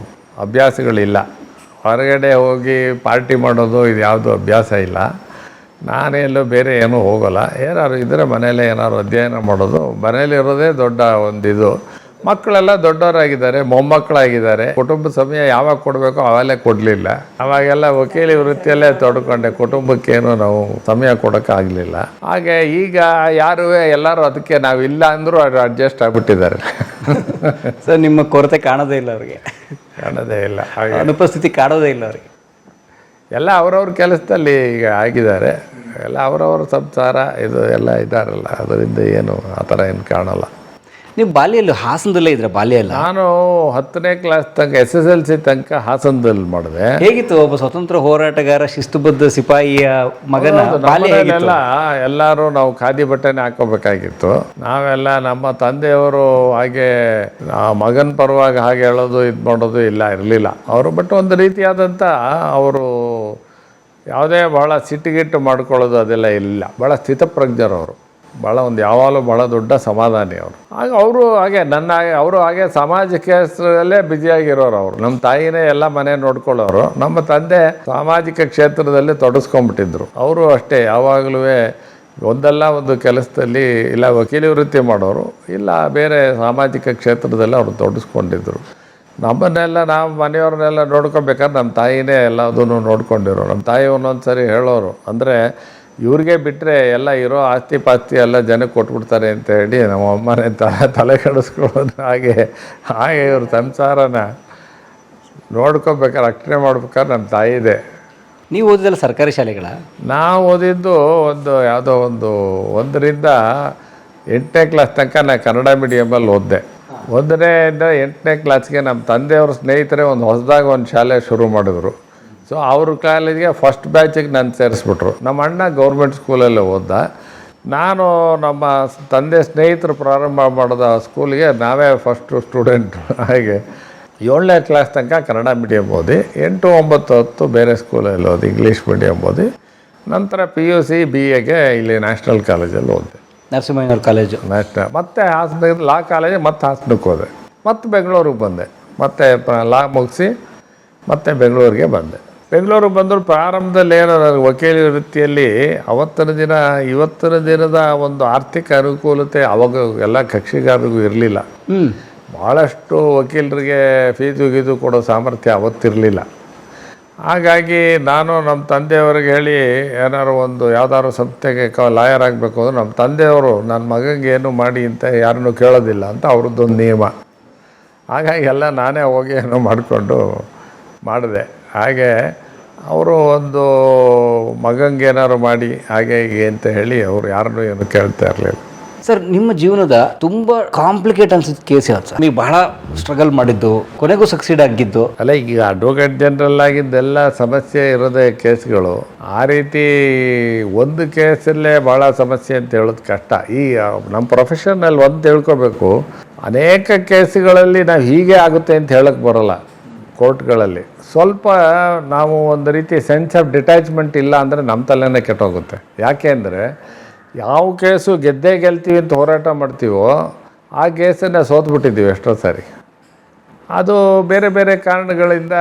A: ಅಭ್ಯಾಸಗಳಿಲ್ಲ. ಹೊರಗಡೆ ಹೋಗಿ ಪಾರ್ಟಿ ಮಾಡೋದು ಇದು ಯಾವುದೂ ಅಭ್ಯಾಸ ಇಲ್ಲ. ನಾನೆಲ್ಲೂ ಬೇರೆ ಏನೂ ಹೋಗೋಲ್ಲ. ಏನಾದ್ರು ಇದ್ದರೆ ಮನೇಲೇ ಏನಾದ್ರು ಅಧ್ಯಯನ ಮಾಡೋದು. ಮನೇಲಿರೋದೇ ದೊಡ್ಡ ಒಂದಿದು. ಮಕ್ಕಳೆಲ್ಲ ದೊಡ್ಡವರಾಗಿದ್ದಾರೆ, ಮೊಮ್ಮಕ್ಕಳಾಗಿದ್ದಾರೆ. ಕುಟುಂಬ ಸಮಯ ಯಾವಾಗ ಕೊಡಬೇಕೋ ಅವೆಲ್ಲ ಕೊಡಲಿಲ್ಲ. ಅವಾಗೆಲ್ಲ ವಕೀಲಿ ವೃತ್ತಿಯಲ್ಲೇ ತೊಡ್ಕೊಂಡೆ. ಕುಟುಂಬಕ್ಕೇನು ನಾವು ಸಮಯ ಕೊಡೋಕ್ಕಾಗಲಿಲ್ಲ. ಹಾಗೆ ಈಗ ಯಾರೂ ಎಲ್ಲರೂ ಅದಕ್ಕೆ ನಾವಿಲ್ಲ ಅಂದರೂ ಅಡ್ಜಸ್ಟ್ ಆಗಿಬಿಟ್ಟಿದ್ದಾರೆ.
B: ಸರ್, ನಿಮ್ಮ ಕೊರತೆ ಕಾಣೋದೇ ಇಲ್ಲ ಅವ್ರಿಗೆ?
A: ಕಾಣೋದೇ ಇಲ್ಲ, ಹಾಗೆ
B: ಅನುಪಸ್ಥಿತಿ ಕಾಣೋದೇ ಇಲ್ಲ ಅವ್ರಿಗೆ.
A: ಎಲ್ಲ ಅವರವ್ರ ಕೆಲಸದಲ್ಲಿ ಈಗ ಆಗಿದ್ದಾರೆ. ಎಲ್ಲ ಅವರವ್ರ ಸಂಸಾರ ಇದು ಎಲ್ಲ ಇದ್ದಾರಲ್ಲ, ಅದರಿಂದ ಏನು ಆ ಥರ ಏನು ಕಾಣಲ್ಲ.
B: ನೀವು ಬಾಲ್ಯಲ್ಲಿ ಹಾಸನದಲ್ಲೇ ಇದ್ರೆ? ಬಾಲ್ಯ ಎಲ್ಲ
A: ನಾನು 10ನೇ ಕ್ಲಾಸ್ ತನಕ SSLC ತನಕ ಹಾಸನದಲ್ಲಿ ಮಾಡಿದೆ.
B: ಹೇಗಿತ್ತು ಒಬ್ಬ ಸ್ವತಂತ್ರ ಹೋರಾಟಗಾರ, ಶಿಸ್ತುಬದ್ಧ ಸಿಪಾಯಿಯ ಮಗನ ಬಾಲ್ಯ?
A: ಎಲ್ಲರೂ ನಾವು ಖಾದಿ ಬಟ್ಟೆನೇ ಹಾಕೋಬೇಕಾಗಿತ್ತು. ನಾವೆಲ್ಲ ನಮ್ಮ ತಂದೆಯವರು ಹಾಗೆ ಮಗನ ಪರವಾಗಿ ಹಾಗೆ ಹೇಳೋದು ಇದು ಮಾಡೋದು ಇರಲಿಲ್ಲ ಅವರು. ಬಟ್ ಒಂದು ರೀತಿಯಾದಂಥ ಅವರು ಯಾವುದೇ ಭಾಳ ಸಿಟ್ಟಿಗಿಟ್ಟು ಮಾಡ್ಕೊಳ್ಳೋದು ಅದೆಲ್ಲ ಇಲ್ಲ. ಭಾಳ ಸ್ಥಿತಪ್ರಜ್ಞರವರು, ಭಾಳ ಒಂದು ಯಾವಾಗಲೂ ಭಾಳ ದೊಡ್ಡ ಸಮಾಧಾನಿ ಅವರು. ಆಗ ಅವರು ಹಾಗೆ ಅವರು ಹಾಗೆ ಸಮಾಜ ಕ್ಷೇತ್ರದಲ್ಲೇ ಬ್ಯುಸಿಯಾಗಿರೋರು. ಅವರು ನಮ್ಮ ತಾಯಿನೇ ಎಲ್ಲ ಮನೆ ನೋಡ್ಕೊಳ್ಳೋರು. ನಮ್ಮ ತಂದೆ ಸಾಮಾಜಿಕ ಕ್ಷೇತ್ರದಲ್ಲಿ ತೊಡಸ್ಕೊಂಡ್ಬಿಟ್ಟಿದ್ರು. ಅವರು ಅಷ್ಟೇ ಯಾವಾಗಲೂ ಒಂದಲ್ಲ ಒಂದು ಕೆಲಸದಲ್ಲಿ ಇಲ್ಲ ವಕೀಲಿ ವೃತ್ತಿ ಮಾಡೋರು, ಇಲ್ಲ ಬೇರೆ ಸಾಮಾಜಿಕ ಕ್ಷೇತ್ರದಲ್ಲಿ ಅವರು ತೊಡಸ್ಕೊಂಡಿದ್ರು. ನಮ್ಮನ್ನೆಲ್ಲ ನಾವು ಮನೆಯವ್ರನ್ನೆಲ್ಲ ನೋಡ್ಕೊಬೇಕಾದ್ರೆ ನಮ್ಮ ತಾಯಿನೇ ಎಲ್ಲದನ್ನು ನೋಡ್ಕೊಂಡಿರೋ. ನಮ್ಮ ತಾಯಿ ಒಂದೊಂದು ಸರಿ ಹೇಳೋರು, ಅಂದರೆ ಇವ್ರಿಗೆ ಬಿಟ್ಟರೆ ಎಲ್ಲ ಇರೋ ಆಸ್ತಿ ಪಾಸ್ತಿ ಎಲ್ಲ ಜನಕ್ಕೆ ಕೊಟ್ಬಿಡ್ತಾರೆ ಅಂತ ಹೇಳಿ ನಮ್ಮ ಅಮ್ಮನೇ ತಲೆ ಕೆಡಿಸ್ಕೊಳ್ಳೋದು. ಹಾಗೆ ಇವ್ರ ಸಂಸಾರನ ನೋಡ್ಕೋಬೇಕಾದ್ರೆ, ರಕ್ಷಣೆ ಮಾಡ್ಬೇಕಾದ್ರೆ ನಮ್ಮ ತಾಯಿದೆ.
B: ನೀವು ಓದಿದಲ್ಲ ಸರ್ಕಾರಿ ಶಾಲೆಗಳ?
A: ನಾವು ಓದಿದ್ದು ಯಾವುದೋ 1ರಿಂದ 8ನೇ ಕ್ಲಾಸ್ ತನಕ ನಾನು ಕನ್ನಡ ಮೀಡಿಯಮಲ್ಲಿ ಓದಿದೆ. 1ನೇಯಿಂದ 8ನೇ ಕ್ಲಾಸ್ಗೆ ನಮ್ಮ ತಂದೆಯವ್ರ ಸ್ನೇಹಿತರೆ ಹೊಸದಾಗಿ ಒಂದು ಶಾಲೆ ಶುರು ಮಾಡಿದ್ರು. ಸೊ ಅವ್ರ ಕಾಲೇಜಿಗೆ ಫಸ್ಟ್ ಬ್ಯಾಚಿಗೆ ನಾನು ಸೇರಿಸ್ಬಿಟ್ರು. ನಮ್ಮ ಅಣ್ಣ ಗೌರ್ಮೆಂಟ್ ಸ್ಕೂಲಲ್ಲೇ ಓದ್ದ. ನಾನು ನಮ್ಮ ತಂದೆ ಸ್ನೇಹಿತರು ಪ್ರಾರಂಭ ಮಾಡಿದ ಸ್ಕೂಲಿಗೆ ನಾವೇ ಫಸ್ಟು ಸ್ಟೂಡೆಂಟು. ಹಾಗೆ 7ನೇ ಕ್ಲಾಸ್ ತನಕ ಕನ್ನಡ ಮೀಡಿಯಮ್ ಓದಿ, 8, 9, 10 ಬೇರೆ ಸ್ಕೂಲಲ್ಲಿ ಓದಿ, ಇಂಗ್ಲೀಷ್ ಮೀಡಿಯಮ್ ಓದಿ. ನಂತರ PUC BAಗೆ ಇಲ್ಲಿ ನ್ಯಾಷನಲ್ ಕಾಲೇಜಲ್ಲಿ ಓದಿದೆ,
B: ನರಸಿಂಹಯ್ಯನವ್ರ ಕಾಲೇಜು
A: ನ್ಯಾಷನಲ್. ಮತ್ತು ಹಾಸನ ಲಾ ಕಾಲೇಜ್, ಮತ್ತು ಹಾಸನಕ್ಕೆ ಹೋದೆ, ಮತ್ತು ಬೆಂಗಳೂರಿಗೆ ಬಂದೆ. ಮತ್ತು ಲಾ ಮುಗಿಸಿ ಮತ್ತೆ ಬೆಂಗಳೂರಿಗೆ ಬಂದೆ. ಬೆಂಗಳೂರಿಗೆ ಬಂದರೂ ಪ್ರಾರಂಭದಲ್ಲಿ ಏನೋ ನನಗೆ ವಕೀಲಿ ವೃತ್ತಿಯಲ್ಲಿ ಇವತ್ತಿನ ದಿನದ ಒಂದು ಆರ್ಥಿಕ ಅನುಕೂಲತೆ ಅವಾಗ ಎಲ್ಲ ಕಕ್ಷಿಗಾರರಿಗೂ ಇರಲಿಲ್ಲ. ಭಾಳಷ್ಟು ವಕೀಲರಿಗೆ ಫೀಸು ಕೊಡೋ ಸಾಮರ್ಥ್ಯ ಅವತ್ತಿರಲಿಲ್ಲ. ಹಾಗಾಗಿ ನಾನು ನಮ್ಮ ತಂದೆಯವ್ರಿಗೆ ಹೇಳಿ ಯಾವುದಾದ್ರು ಸಂಸ್ಥೆಗೆ ಲಾಯರ್ ಆಗಬೇಕು ಅಂದ್ರೆ ನಮ್ಮ ತಂದೆಯವರು ನನ್ನ ಮಗನಿಗೆ ಏನು ಮಾಡಿ ಅಂತ ಯಾರನ್ನೂ ಕೇಳೋದಿಲ್ಲ ಅಂತ ಅವ್ರದ್ದೊಂದು ನಿಯಮ. ಹಾಗಾಗಿ ಎಲ್ಲ ನಾನೇ ಹೋಗಿ ಏನೋ ಮಾಡಿಕೊಂಡು ಮಾಡಿದೆ. ಹಾಗೆ ಅವರು ಒಂದು ಮಗಂಗೆ ಏನಾದ್ರು ಮಾಡಿ ಹಾಗೆ ಹೀಗೆ ಅಂತ ಹೇಳಿ ಅವರು ಯಾರನ್ನೂ ಏನು ಕೇಳ್ತಾ ಇರಲಿಲ್ಲ.
B: ಸರ್, ನಿಮ್ಮ ಜೀವನದ ತುಂಬ ಕಾಂಪ್ಲಿಕೇಟ್ ಅನ್ಸಿದ ಕೇಸ್ ಯಾವ್ದು ಸರ್? ನೀವು ಬಹಳ ಸ್ಟ್ರಗಲ್ ಮಾಡಿದ್ದು, ಕೊನೆಗೂ ಸಕ್ಸೀಡ್ ಆಗಿದ್ದು?
A: ಅಲ್ಲ, ಈಗ ಅಡ್ವೊಕೇಟ್ ಜನರಲ್ ಆಗಿದ್ದೆಲ್ಲ ಸಮಸ್ಯೆ ಇರೋದೇ ಕೇಸ್ಗಳು. ಆ ರೀತಿ ಒಂದು ಕೇಸಲ್ಲೇ ಭಾಳ ಸಮಸ್ಯೆ ಅಂತ ಹೇಳೋದು ಕಷ್ಟ. ಈ ನಮ್ಮ ಪ್ರೊಫೆಷನಲ್ಲಿ ಒಂದು ತಿಳ್ಕೊಬೇಕು, ಅನೇಕ ಕೇಸುಗಳಲ್ಲಿ ನಾವು ಹೀಗೆ ಆಗುತ್ತೆ ಅಂತ ಹೇಳಕ್ಕೆ ಬರೋಲ್ಲ. ಕೋರ್ಟ್ಗಳಲ್ಲಿ ಸ್ವಲ್ಪ ನಾವು ಒಂದು ರೀತಿ ಸೆನ್ಸ್ ಆಫ್ ಡಿಟ್ಯಾಚ್ಮೆಂಟ್ ಇಲ್ಲ ಅಂದರೆ ನಮ್ಮ ತಲೆನೇ ಕೆಟ್ಟೋಗುತ್ತೆ. ಯಾಕೆ ಅಂದರೆ ಯಾವ ಕೇಸು ಗೆದ್ದೇ ಗೆಲ್ತೀವಿ ಅಂತ ಹೋರಾಟ ಮಾಡ್ತೀವೋ ಆ ಕೇಸನ್ನು ಸೋತ್ಬಿಟ್ಟಿದ್ದೀವಿ ಎಷ್ಟೋ ಸಾರಿ. ಅದು ಬೇರೆ ಬೇರೆ ಕಾರಣಗಳಿಂದ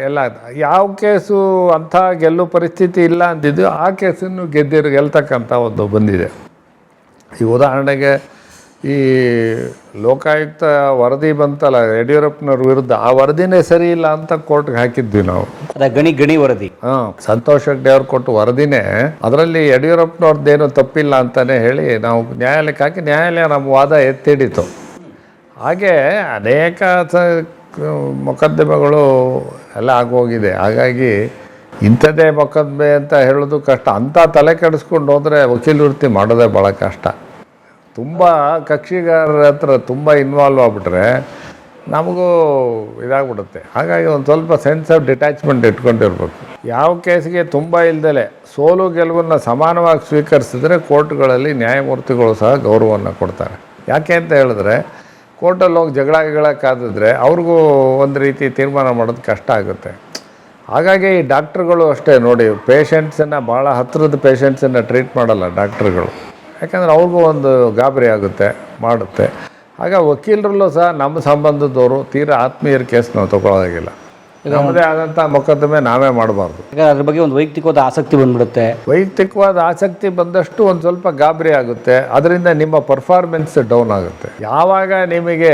A: ಎಲ್ಲ. ಯಾವ ಕೇಸು ಅಂಥ ಗೆಲ್ಲೋ ಪರಿಸ್ಥಿತಿ ಇಲ್ಲ ಅಂದಿದ್ದು ಆ ಕೇಸನ್ನು ಗೆಲ್ತಕ್ಕಂಥ ಒಂದು ಬಂದಿದೆ. ಈ ಉದಾಹರಣೆಗೆ ಈ ಲೋಕಾಯುಕ್ತ ವರದಿ ಬಂತಲ್ಲ ಯಡಿಯೂರಪ್ಪನವ್ರ ವಿರುದ್ಧ, ಆ ವರದಿನೇ ಸರಿ ಇಲ್ಲ ಅಂತ ಕೋರ್ಟ್ಗೆ ಹಾಕಿದ್ವಿ ನಾವು.
B: ಗಣಿ ವರದಿ.
A: ಸಂತೋಷ್ ಹೆಗ್ಡೆ ಅವ್ರು ಕೊಟ್ಟು ವರದಿನೇ, ಅದರಲ್ಲಿ ಯಡಿಯೂರಪ್ಪನವ್ರದ್ದೇನು ತಪ್ಪಿಲ್ಲ ಅಂತಾನೆ ಹೇಳಿ ನಾವು ನ್ಯಾಯಾಲಯಕ್ಕೆ ಹಾಕಿ ನ್ಯಾಯಾಲಯ ನಮ್ಮ ವಾದ ಎತ್ತಿಡಿತು. ಹಾಗೆ ಅನೇಕ ಮೊಕದ್ದಮೆಗಳು ಎಲ್ಲ ಆಗೋಗಿದೆ. ಹಾಗಾಗಿ ಇಂಥದ್ದೇ ಮೊಕದ್ದಮೆ ಅಂತ ಹೇಳೋದು ಕಷ್ಟ. ಅಂಥ ತಲೆ ಕೆಡಿಸ್ಕೊಂಡು ಹೋದರೆ ವಕೀಲ ವೃತ್ತಿ ಮಾಡೋದೇ ಭಾಳ ಕಷ್ಟ. ತುಂಬ ಕಕ್ಷಿಗಾರರ ಹತ್ರ ತುಂಬ ಇನ್ವಾಲ್ವ್ ಆಗಿಬಿಟ್ರೆ ನಮಗೂ ಇದಾಗ್ಬಿಡುತ್ತೆ. ಹಾಗಾಗಿ ಒಂದು ಸ್ವಲ್ಪ ಸೆನ್ಸ್ ಆಫ್ ಡಿಟ್ಯಾಚ್ಮೆಂಟ್ ಇಟ್ಕೊಂಡಿರ್ಬೇಕು. ಯಾವ ಕೇಸಿಗೆ ತುಂಬ ಇಲ್ದಲೆ ಸೋಲು ಗೆಲುವನ್ನು ಸಮಾನವಾಗಿ ಸ್ವೀಕರಿಸಿದ್ರೆ ಕೋರ್ಟ್ಗಳಲ್ಲಿ ನ್ಯಾಯಮೂರ್ತಿಗಳು ಸಹ ಗೌರವವನ್ನು ಕೊಡ್ತಾರೆ. ಯಾಕೆ ಅಂತ ಹೇಳಿದ್ರೆ ಕೋರ್ಟಲ್ಲಿ ಹೋಗಿ ಜಗಳಕ್ಕಾದಿದ್ರೆ ಅವ್ರಿಗೂ ಒಂದು ರೀತಿ ತೀರ್ಮಾನ ಮಾಡೋದು ಕಷ್ಟ ಆಗುತ್ತೆ. ಹಾಗಾಗಿ ಈ ಡಾಕ್ಟ್ರುಗಳು ಅಷ್ಟೇ ನೋಡಿ, ಪೇಷಂಟ್ಸನ್ನು ಭಾಳ ಹತ್ತಿರದ ಪೇಷಂಟ್ಸನ್ನು ಟ್ರೀಟ್ ಮಾಡಲ್ಲ ಡಾಕ್ಟ್ರುಗಳು. ಯಾಕಂದರೆ ಅವ್ರಿಗೂ ಒಂದು ಗಾಬರಿ ಆಗುತ್ತೆ ಮಾಡುತ್ತೆ. ಆಗ ವಕೀಲರಲ್ಲೂ ಸಹ ನಮ್ಮ ಸಂಬಂಧದವರು ತೀರಾ ಆತ್ಮೀಯರ ಕೇಸ್ ನಾವು ತೊಗೊಳೋದಾಗಿಲ್ಲ. ನಮ್ಮದೇ ಆದಂಥ ಮೊಕದ್ದಮೆ ನಾವೇ ಮಾಡಬಾರ್ದು.
B: ಅದ್ರ ಬಗ್ಗೆ ಒಂದು ವೈಯಕ್ತಿಕವಾದ ಆಸಕ್ತಿ ಬಂದ್ಬಿಡುತ್ತೆ.
A: ವೈಯಕ್ತಿಕವಾದ ಆಸಕ್ತಿ ಬಂದಷ್ಟು ಒಂದು ಸ್ವಲ್ಪ ಗಾಬರಿ ಆಗುತ್ತೆ. ಅದರಿಂದ ನಿಮ್ಮ ಪರ್ಫಾರ್ಮೆನ್ಸ್ ಡೌನ್ ಆಗುತ್ತೆ. ಯಾವಾಗ ನಿಮಗೆ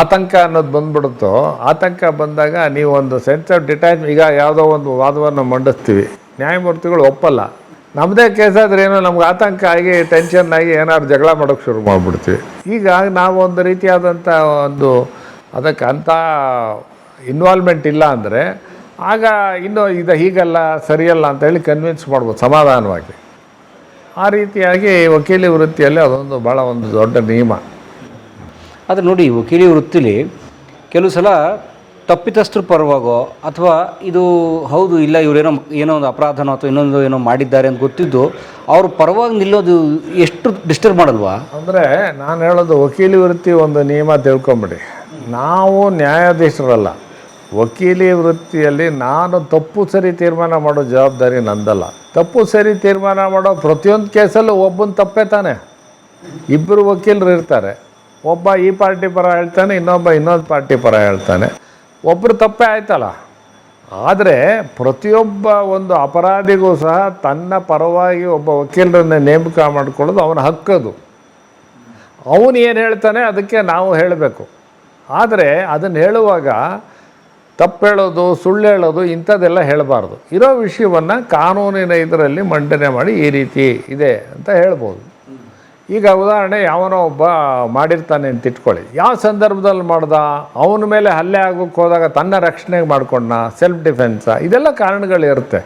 A: ಆತಂಕ ಅನ್ನೋದು ಬಂದ್ಬಿಡುತ್ತೋ, ಆತಂಕ ಬಂದಾಗ ನೀವು ಒಂದು ಸೆನ್ಸ್ ಆಫ್ ಡಿಟ್ಯಾಚ್, ಈಗ ಯಾವುದೋ ಒಂದು ವಾದವನ್ನು ಮಂಡಿಸ್ತೀವಿ, ನ್ಯಾಯಮೂರ್ತಿಗಳು ಒಪ್ಪಲ್ಲ. ನಮ್ಮದೇ ಕೇಸಾದ್ರೆ ಏನೋ ನಮ್ಗೆ ಆತಂಕ ಆಗಿ ಟೆನ್ಷನ್ ಆಗಿ ಏನಾದ್ರು ಜಗಳ ಮಾಡೋಕ್ಕೆ ಶುರು ಮಾಡಿಬಿಡ್ತೀವಿ. ಈಗ ನಾವು ಒಂದು ರೀತಿಯಾದಂಥ ಒಂದು ಅದಕ್ಕೆ ಅಂಥ ಇನ್ವಾಲ್ವ್ಮೆಂಟ್ ಇಲ್ಲ ಅಂದರೆ ಆಗ ಇನ್ನೂ ಇದು ಹೀಗಲ್ಲ ಸರಿಯಲ್ಲ ಅಂತ ಹೇಳಿ ಕನ್ವಿನ್ಸ್ ಮಾಡ್ಬೋದು ಸಮಾಧಾನವಾಗಿ. ಆ ರೀತಿಯಾಗಿ ವಕೀಲಿ ವೃತ್ತಿಯಲ್ಲಿ ಅದೊಂದು ಭಾಳ ಒಂದು ದೊಡ್ಡ ನಿಯಮ.
B: ಆದರೆ ನೋಡಿ, ವಕೀಲಿ ವೃತ್ತಿಲಿ ಕೆಲವು ಸಲ ತಪ್ಪಿತಸ್ಥರ ಪರವಾಗೋ ಅಥವಾ ಇದು ಹೌದು ಇಲ್ಲ ಏನೋ ಒಂದು ಅಪರಾಧನೋ ಅಥವಾ ಇನ್ನೊಂದು ಏನೋ ಮಾಡಿದ್ದಾರೆ ಅಂತ ಗೊತ್ತಿದ್ದು ಅವ್ರ ಪರವಾಗಿ ನಿಲ್ಲೋದು ಎಷ್ಟು ಡಿಸ್ಟರ್ಬ್ ಮಾಡಲ್ವಾ?
A: ಅಂದರೆ ನಾನು ಹೇಳೋದು ವಕೀಲಿ ವೃತ್ತಿ ಒಂದು ನಿಯಮ ತಿಳ್ಕೊಂಬಿಡಿ. ನಾವು ನ್ಯಾಯಾಧೀಶರಲ್ಲ. ವಕೀಲಿ ವೃತ್ತಿಯಲ್ಲಿ ನಾನು ತಪ್ಪು ಸರಿ ತೀರ್ಮಾನ ಮಾಡೋ ಜವಾಬ್ದಾರಿ ನಂದಲ್ಲ. ತಪ್ಪು ಸರಿ ತೀರ್ಮಾನ ಮಾಡೋ ಪ್ರತಿಯೊಂದು ಕೇಸಲ್ಲೂ ಒಬ್ಬನ ತಪ್ಪೇ ತಾನೆ. ಇಬ್ಬರು ವಕೀಲರು ಇರ್ತಾರೆ, ಒಬ್ಬ ಈ ಪಾರ್ಟಿ ಪರ ಹೇಳ್ತಾನೆ, ಇನ್ನೊಂದು ಪಾರ್ಟಿ ಪರ ಹೇಳ್ತಾನೆ. ಒಬ್ಬರು ತಪ್ಪೇ ಆಯ್ತಲ್ಲ. ಆದರೆ ಪ್ರತಿಯೊಬ್ಬ ಒಂದು ಅಪರಾಧಿಗೂ ಸಹ ತನ್ನ ಪರವಾಗಿ ಒಬ್ಬ ವಕೀಲರನ್ನು ನೇಮಕ ಮಾಡಿಕೊಳ್ಳೋದು ಅವನ ಹಕ್ಕದು. ಅವನು ಏನು ಹೇಳ್ತಾನೆ ಅದಕ್ಕೆ ನಾವು ಹೇಳಬೇಕು. ಆದರೆ ಅದನ್ನು ಹೇಳುವಾಗ ತಪ್ಪು ಹೇಳೋದು, ಸುಳ್ಳು ಹೇಳೋದು ಇಂಥದ್ದೆಲ್ಲ ಹೇಳಬಾರ್ದು. ಇರೋ ವಿಷಯವನ್ನು ಕಾನೂನಿನ ಇದರಲ್ಲಿ ಮಂಡನೆ ಮಾಡಿ ಈ ರೀತಿ ಇದೆ ಅಂತ ಹೇಳ್ಬೋದು. ಈಗ ಉದಾಹರಣೆ, ಯಾವನೋ ಒಬ್ಬ ಮಾಡಿರ್ತಾನೆ ಅಂತ ಇಟ್ಕೊಳ್ಳಿ. ಯಾವ ಸಂದರ್ಭದಲ್ಲಿ ಮಾಡ್ದ, ಅವನ ಮೇಲೆ ಹಲ್ಲೆ ಆಗೋಕ್ಕೆ ಹೋದಾಗ ತನ್ನ ರಕ್ಷಣೆಗೆ ಮಾಡ್ಕೊಂಡ, ಸೆಲ್ಫ್ ಡಿಫೆನ್ಸ, ಇದೆಲ್ಲ ಕಾರಣಗಳಿರುತ್ತೆ.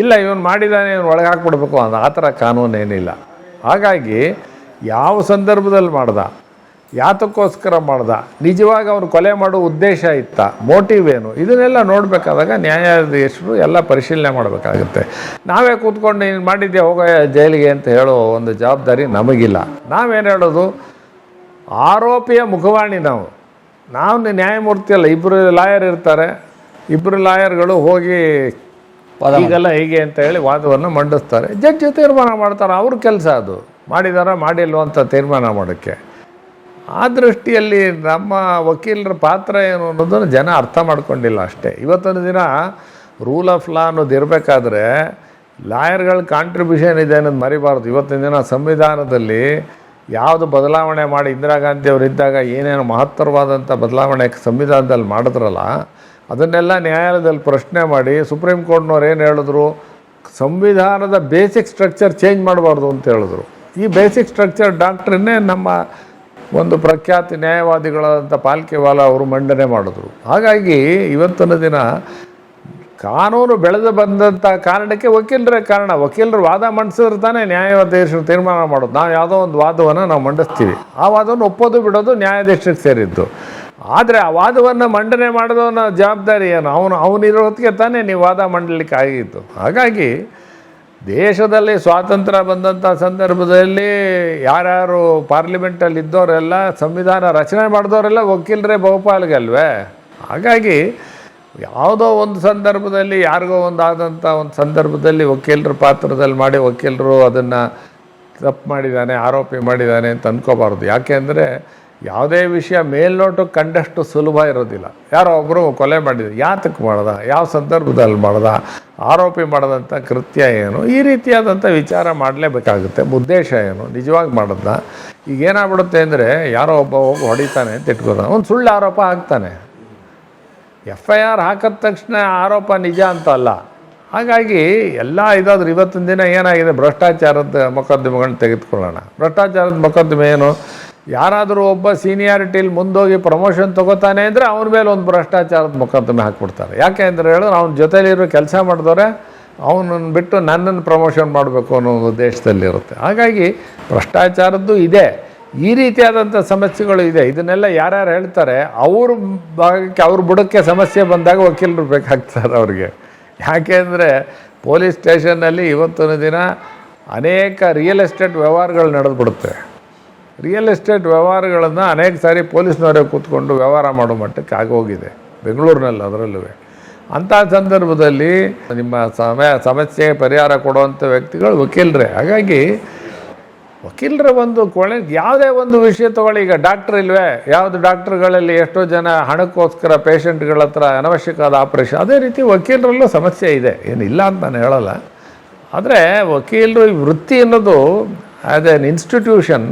A: ಇಲ್ಲ ಇವನು ಮಾಡಿದ್ದಾನೆ, ಇವನು ಒಳಗೆ ಹಾಕ್ಬಿಡ್ಬೇಕು ಅಂತ ಆ ಥರ ಕಾನೂನೇನಿಲ್ಲ. ಹಾಗಾಗಿ ಯಾವ ಸಂದರ್ಭದಲ್ಲಿ ಮಾಡ್ದ, ಯಾತಕ್ಕೋಸ್ಕರ ಮಾಡ್ದ, ನಿಜವಾಗಿ ಅವನು ಕೊಲೆ ಮಾಡೋ ಉದ್ದೇಶ ಇತ್ತ, ಮೋಟಿವ್ ಏನು, ಇದನ್ನೆಲ್ಲ ನೋಡಬೇಕಾದಾಗ ನ್ಯಾಯಾಧೀಶರು ಎಲ್ಲ ಪರಿಶೀಲನೆ ಮಾಡಬೇಕಾಗುತ್ತೆ. ನಾವೇ ಕೂತ್ಕೊಂಡು ನೀನು ಮಾಡಿದ್ದೆ ಹೋಗೋ ಜೈಲಿಗೆ ಅಂತ ಹೇಳೋ ಒಂದು ಜವಾಬ್ದಾರಿ ನಮಗಿಲ್ಲ. ನಾವೇನು ಹೇಳೋದು, ಆರೋಪಿಯ ಮುಖವಾಣಿ ನಾವು ನ್ಯಾಯಮೂರ್ತಿ ಅಲ್ಲ. ಇಬ್ಬರು ಲಾಯರ್ ಇರ್ತಾರೆ, ಇಬ್ಬರು ಲಾಯರ್ಗಳು ಹೋಗಿ ಈಗೆಲ್ಲ ಹೀಗೆ ಅಂತ ಹೇಳಿ ವಾದವನ್ನು ಮಂಡಿಸ್ತಾರೆ. ಜಡ್ಜ್ ತೀರ್ಮಾನ ಮಾಡ್ತಾರೆ. ಅವ್ರ ಕೆಲಸ ಅದು, ಮಾಡಿದಾರ ಮಾಡಿಲ್ವ ಅಂತ ತೀರ್ಮಾನ ಮಾಡೋಕ್ಕೆ. ಆ ದೃಷ್ಟಿಯಲ್ಲಿ ನಮ್ಮ ವಕೀಲರ ಪಾತ್ರ ಏನು ಅನ್ನೋದನ್ನು ಜನ ಅರ್ಥ ಮಾಡ್ಕೊಂಡಿಲ್ಲ ಅಷ್ಟೇ. ಇವತ್ತಿನ ದಿನ ರೂಲ್ ಆಫ್ ಲಾ ಅನ್ನೋದು ಇರಬೇಕಾದ್ರೆ ಲಾಯರ್ಗಳ ಕಾಂಟ್ರಿಬ್ಯೂಷನ್ ಇದೆ ಅನ್ನೋದು ಮರಿಬಾರ್ದು. ಇವತ್ತಿನ ದಿನ ಸಂವಿಧಾನದಲ್ಲಿ ಯಾವುದು ಬದಲಾವಣೆ ಮಾಡಿ ಇಂದಿರಾ ಗಾಂಧಿ ಅವರು ಇದ್ದಾಗ ಏನೇನು ಮಹತ್ತರವಾದಂಥ ಬದಲಾವಣೆ ಸಂವಿಧಾನದಲ್ಲಿ ಮಾಡಿದ್ರಲ್ಲ, ಅದನ್ನೆಲ್ಲ ನ್ಯಾಯಾಲಯದಲ್ಲಿ ಪ್ರಶ್ನೆ ಮಾಡಿ ಸುಪ್ರೀಂ ಕೋರ್ಟ್ನವ್ರು ಏನು ಹೇಳಿದ್ರು, ಸಂವಿಧಾನದ ಬೇಸಿಕ್ ಸ್ಟ್ರಕ್ಚರ್ ಚೇಂಜ್ ಮಾಡಬಾರ್ದು ಅಂತ ಹೇಳಿದ್ರು. ಈ ಬೇಸಿಕ್ ಸ್ಟ್ರಕ್ಚರ್ ಡಾಕ್ಟ್ರನ್ನೇ ನಮ್ಮ ಒಂದು ಪ್ರಖ್ಯಾತಿ ನ್ಯಾಯವಾದಿಗಳಾದಂಥ ಪಾಲ್ಕಿವಾಲ ಅವರು ಮಂಡನೆ ಮಾಡಿದ್ರು. ಹಾಗಾಗಿ ಇವತ್ತಿನ ದಿನ ಕಾನೂನು ಬೆಳೆದು ಬಂದಂಥ ಕಾರಣಕ್ಕೆ ವಕೀಲರೇ ಕಾರಣ. ವಕೀಲರು ವಾದ ಮಂಡಿಸಿದ್ರೆ ತಾನೇ ನ್ಯಾಯಾಧೀಶರು ತೀರ್ಮಾನ ಮಾಡೋದು. ನಾವು ಯಾವುದೋ ಒಂದು ವಾದವನ್ನು ನಾವು ಮಂಡಿಸ್ತೀವಿ, ಆ ವಾದವನ್ನು ಒಪ್ಪೋದು ಬಿಡೋದು ನ್ಯಾಯಾಧೀಶರಿಗೆ ಸೇರಿದ್ದು. ಆದರೆ ಆ ವಾದವನ್ನು ಮಂಡನೆ ಮಾಡೋದನ್ನ ಜವಾಬ್ದಾರಿ ಏನು, ಅವನಿರೋ ಹೊತ್ತಿಗೆ ತಾನೇ ನೀವು ವಾದ ಮಂಡಲಿಕ್ಕೆ ಆಗಿತ್ತು. ಹಾಗಾಗಿ ದೇಶದಲ್ಲಿ ಸ್ವಾತಂತ್ರ್ಯ ಬಂದಂಥ ಸಂದರ್ಭದಲ್ಲಿ ಯಾರ್ಯಾರು ಪಾರ್ಲಿಮೆಂಟಲ್ಲಿ ಇದ್ದವರೆಲ್ಲ, ಸಂವಿಧಾನ ರಚನೆ ಮಾಡಿದವರೆಲ್ಲ ವಕೀಲರೇ ಬಹುಪಾಲಿಗೆ ಅಲ್ವೇ. ಹಾಗಾಗಿ ಯಾವುದೋ ಒಂದು ಸಂದರ್ಭದಲ್ಲಿ ಯಾರಿಗೋ ಒಂದಾದಂಥ ಒಂದು ಸಂದರ್ಭದಲ್ಲಿ ವಕೀಲರ ಪಾತ್ರದಲ್ಲಿ ಮಾಡಿ ವಕೀಲರು ಅದನ್ನು ತಪ್ಪು ಮಾಡಿದ್ದಾನೆ, ಆರೋಪಿ ಮಾಡಿದ್ದಾನೆ ಅಂತ ಅಂದ್ಕೋಬಾರ್ದು. ಯಾಕೆಂದರೆ ಯಾವುದೇ ವಿಷಯ ಮೇಲ್ನೋಟಕ್ಕೆ ಕಂಡಷ್ಟು ಸುಲಭ ಇರೋದಿಲ್ಲ. ಯಾರೋ ಒಬ್ಬರು ಕೊಲೆ ಮಾಡಿದ್ರು, ಯಾತಕ್ಕೆ ಮಾಡ್ದ, ಯಾವ ಸಂದರ್ಭದಲ್ಲಿ ಮಾಡ್ದ, ಆರೋಪಿ ಮಾಡಿದಂಥ ಕೃತ್ಯ ಏನು, ಈ ರೀತಿಯಾದಂಥ ವಿಚಾರ ಮಾಡಲೇಬೇಕಾಗುತ್ತೆ. ಉದ್ದೇಶ ಏನು, ನಿಜವಾಗಿ ಮಾಡಿದ್ನ. ಈಗ ಏನಾಗ್ಬಿಡುತ್ತೆ ಅಂದರೆ ಯಾರೋ ಒಬ್ಬ ಹೋಗಿ ಹೊಡಿತಾನೆ ಅಂತ ಇಟ್ಕೋತಾನೆ, ಒಂದು ಸುಳ್ಳು ಆರೋಪ ಹಾಕ್ತಾನೆ. FIR ಹಾಕಿದ ತಕ್ಷಣ ಆರೋಪ ನಿಜ ಅಂತ ಅಲ್ಲ. ಹಾಗಾಗಿ ಎಲ್ಲ ಇದಾದ್ರೆ ಇವತ್ತಿನ ದಿನ ಏನಾಗಿದೆ, ಭ್ರಷ್ಟಾಚಾರದ ಮೊಕದ್ದಮೆಗಳನ್ನ ತೆಗೆದುಕೊಳ್ಳೋಣ. ಭ್ರಷ್ಟಾಚಾರದ ಮೊಕದ್ದಮೆ ಏನು, ಯಾರಾದರೂ ಒಬ್ಬ ಸೀನಿಯಾರಿಟಿಲಿ ಮುಂದೋಗಿ ಪ್ರಮೋಷನ್ ತೊಗೋತಾನೆ ಅಂದರೆ ಅವನ ಮೇಲೆ ಒಂದು ಭ್ರಷ್ಟಾಚಾರದ ಮೊಕದ್ದಮೆ ಹಾಕ್ಬಿಡ್ತಾರೆ. ಯಾಕೆ ಅಂದರೆ ಹೇಳಿದ್ರೆ ಅವನ ಜೊತೆಲಿರೋ ಕೆಲಸ ಮಾಡಿದವ್ರೆ ಅವನನ್ನು ಬಿಟ್ಟು ನನ್ನನ್ನು ಪ್ರಮೋಷನ್ ಮಾಡಬೇಕು ಅನ್ನೋ ಒಂದು ಉದ್ದೇಶದಲ್ಲಿರುತ್ತೆ. ಹಾಗಾಗಿ ಭ್ರಷ್ಟಾಚಾರದ್ದು ಇದೆ, ಈ ರೀತಿಯಾದಂಥ ಸಮಸ್ಯೆಗಳು ಇದೆ. ಇದನ್ನೆಲ್ಲ ಯಾರ್ಯಾರು ಹೇಳ್ತಾರೆ ಅವ್ರ ಭಾಗಕ್ಕೆ, ಅವ್ರ ಬುಡಕ್ಕೆ ಸಮಸ್ಯೆ ಬಂದಾಗ ವಕೀಲರು ಬೇಕಾಗ್ತಾರೆ ಅವ್ರಿಗೆ. ಯಾಕೆ ಅಂದರೆ ಪೊಲೀಸ್ ಸ್ಟೇಷನ್ನಲ್ಲಿ ಇವತ್ತಿನ ದಿನ ಅನೇಕ ರಿಯಲ್ ಎಸ್ಟೇಟ್ ವ್ಯವಹಾರಗಳು ನಡೆದುಬಿಡುತ್ತೆ. ರಿಯಲ್ ಎಸ್ಟೇಟ್ ವ್ಯವಹಾರಗಳನ್ನು ಅನೇಕ ಸಾರಿ ಪೊಲೀಸ್ನವರೇ ಕೂತ್ಕೊಂಡು ವ್ಯವಹಾರ ಮಾಡೋ ಮಟ್ಟಕ್ಕೆ ಆಗೋಗಿದೆ ಬೆಂಗಳೂರಿನಲ್ಲಿ. ಅದರಲ್ಲೂ ಅಂಥ ಸಂದರ್ಭದಲ್ಲಿ ನಿಮ್ಮ ಸಮಸ್ಯೆ ಪರಿಹಾರ ಕೊಡುವಂಥ ವ್ಯಕ್ತಿಗಳು ವಕೀಲರೇ. ಹಾಗಾಗಿ ವಕೀಲರ ಒಂದು ಯಾವುದೇ ಒಂದು ವಿಷಯ ತೊಗೊಳ್ಳಿ. ಈಗ ಡಾಕ್ಟ್ರ್ ಇಲ್ವೇ, ಯಾವುದು ಡಾಕ್ಟ್ರುಗಳಲ್ಲಿ ಎಷ್ಟೋ ಜನ ಹಣಕ್ಕೋಸ್ಕರ ಪೇಷಂಟ್ಗಳ ಹತ್ರ ಅನವಶ್ಯಕವಾದ ಆಪ್ರೇಷನ್, ಅದೇ ರೀತಿ ವಕೀಲರಲ್ಲೂ ಸಮಸ್ಯೆ ಇದೆ, ಏನಿಲ್ಲ ಅಂತ ನಾನು ಹೇಳಲ್ಲ. ಆದರೆ ವಕೀಲರು ವೃತ್ತಿ ಅನ್ನೋದು ಆ್ಯಸ್ ಎನ್ ಇನ್ಸ್ಟಿಟ್ಯೂಷನ್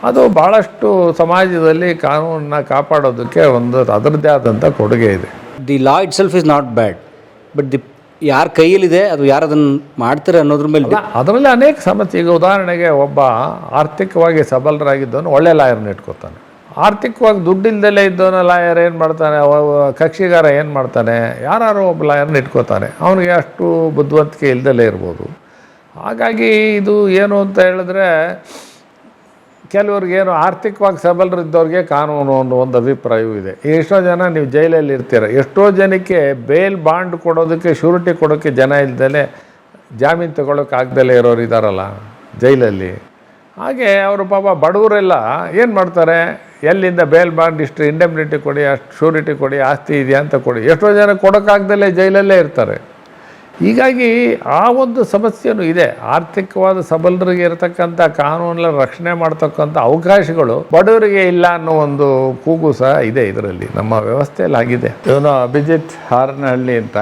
A: ಅದು ಭಾಳಷ್ಟು ಸಮಾಜದಲ್ಲಿ ಕಾನೂನನ್ನ ಕಾಪಾಡೋದಕ್ಕೆ ಒಂದು ಅದರದ್ದೇ ಆದಂಥ ಕೊಡುಗೆ ಇದೆ.
B: The law it self is not bad, but the ಯಾರ ಕೈಯಲ್ಲಿದೆ ಅದು ಯಾರು ಅದನ್ನು ಮಾಡ್ತಾರೆ ಅನ್ನೋದ್ರ ಮೇಲೆ
A: ಅದರಲ್ಲಿ ಅನೇಕ ಸಮಸ್ಯೆ. ಈಗ ಉದಾಹರಣೆಗೆ ಒಬ್ಬ ಆರ್ಥಿಕವಾಗಿ ಸಬಲರಾಗಿದ್ದವನು ಒಳ್ಳೆ ಲಾಯರ್ನ ಇಟ್ಕೋತಾನೆ. ಆರ್ಥಿಕವಾಗಿ ದುಡ್ಡಿಲ್ದಲೇ ಇದ್ದವನ ಲಾಯರ್ ಏನು ಮಾಡ್ತಾನೆ, ಕಕ್ಷಿಗಾರ ಏನು ಮಾಡ್ತಾನೆ, ಯಾರು ಒಬ್ಬ ಲಾಯರ್ನ ಇಟ್ಕೋತಾನೆ, ಅವನಿಗೆ ಅಷ್ಟು ಬುದ್ಧಿವಂತಿಕೆ ಇಲ್ದಲೇ ಇರ್ಬೋದು. ಹಾಗಾಗಿ ಇದು ಏನು ಅಂತ ಹೇಳಿದ್ರೆ ಕೆಲವ್ರಿಗೇನು ಆರ್ಥಿಕವಾಗಿ ಸಬಲರಿದ್ದವ್ರಿಗೆ ಕಾನೂನು ಅನ್ನೋ ಒಂದು ಅಭಿಪ್ರಾಯವೂ ಇದೆ. ಎಷ್ಟೋ ಜನ ನೀವು ಜೈಲಲ್ಲಿ ಇರ್ತೀರ, ಎಷ್ಟೋ ಜನಕ್ಕೆ ಬೇಲ್ ಬಾಂಡ್ ಕೊಡೋದಕ್ಕೆ, ಶ್ಯೂರಿಟಿ ಕೊಡೋಕ್ಕೆ ಜನ ಇಲ್ದಲೇ, ಜಾಮೀನು ತಗೊಳ್ಳೋಕೆ ಆಗ್ದಲೇ ಇರೋರು ಇದ್ದಾರಲ್ಲ ಜೈಲಲ್ಲಿ. ಹಾಗೆ ಅವರು ಪಾಪ ಬಡವರೆಲ್ಲ ಏನು ಮಾಡ್ತಾರೆ, ಎಲ್ಲಿಂದ ಬೇಲ್ ಬಾಂಡ್ ಇಷ್ಟು ಇಂಡೆಮ್ನಿಟಿ ಕೊಡಿ, ಅಷ್ಟು ಶ್ಯೂರಿಟಿ ಕೊಡಿ, ಆಸ್ತಿ ಇದೆಯಾ ಅಂತ ಕೊಡಿ, ಎಷ್ಟೋ ಜನ ಕೊಡೋಕ್ಕಾಗ್ದಲೇ ಜೈಲಲ್ಲೇ ಇರ್ತಾರೆ. ಹೀಗಾಗಿ ಆ ಒಂದು ಸಮಸ್ಯೆನೂ ಇದೆ. ಆರ್ಥಿಕವಾದ ಸಬಲರಿಗೆ ಇರತಕ್ಕಂಥ ಕಾನೂನಲ್ಲಿ ರಕ್ಷಣೆ ಮಾಡ್ತಕ್ಕಂಥ ಅವಕಾಶಗಳು ಬಡವರಿಗೆ ಇಲ್ಲ ಅನ್ನೋ ಒಂದು ಕೂಗು ಸಹ ಇದೆ ಇದರಲ್ಲಿ, ನಮ್ಮ ವ್ಯವಸ್ಥೆಯಲ್ಲಿ ಆಗಿದೆ. ಇವನು ಅಭಿಜಿತ್ ಹಾರನಹಳ್ಳಿ ಅಂತ,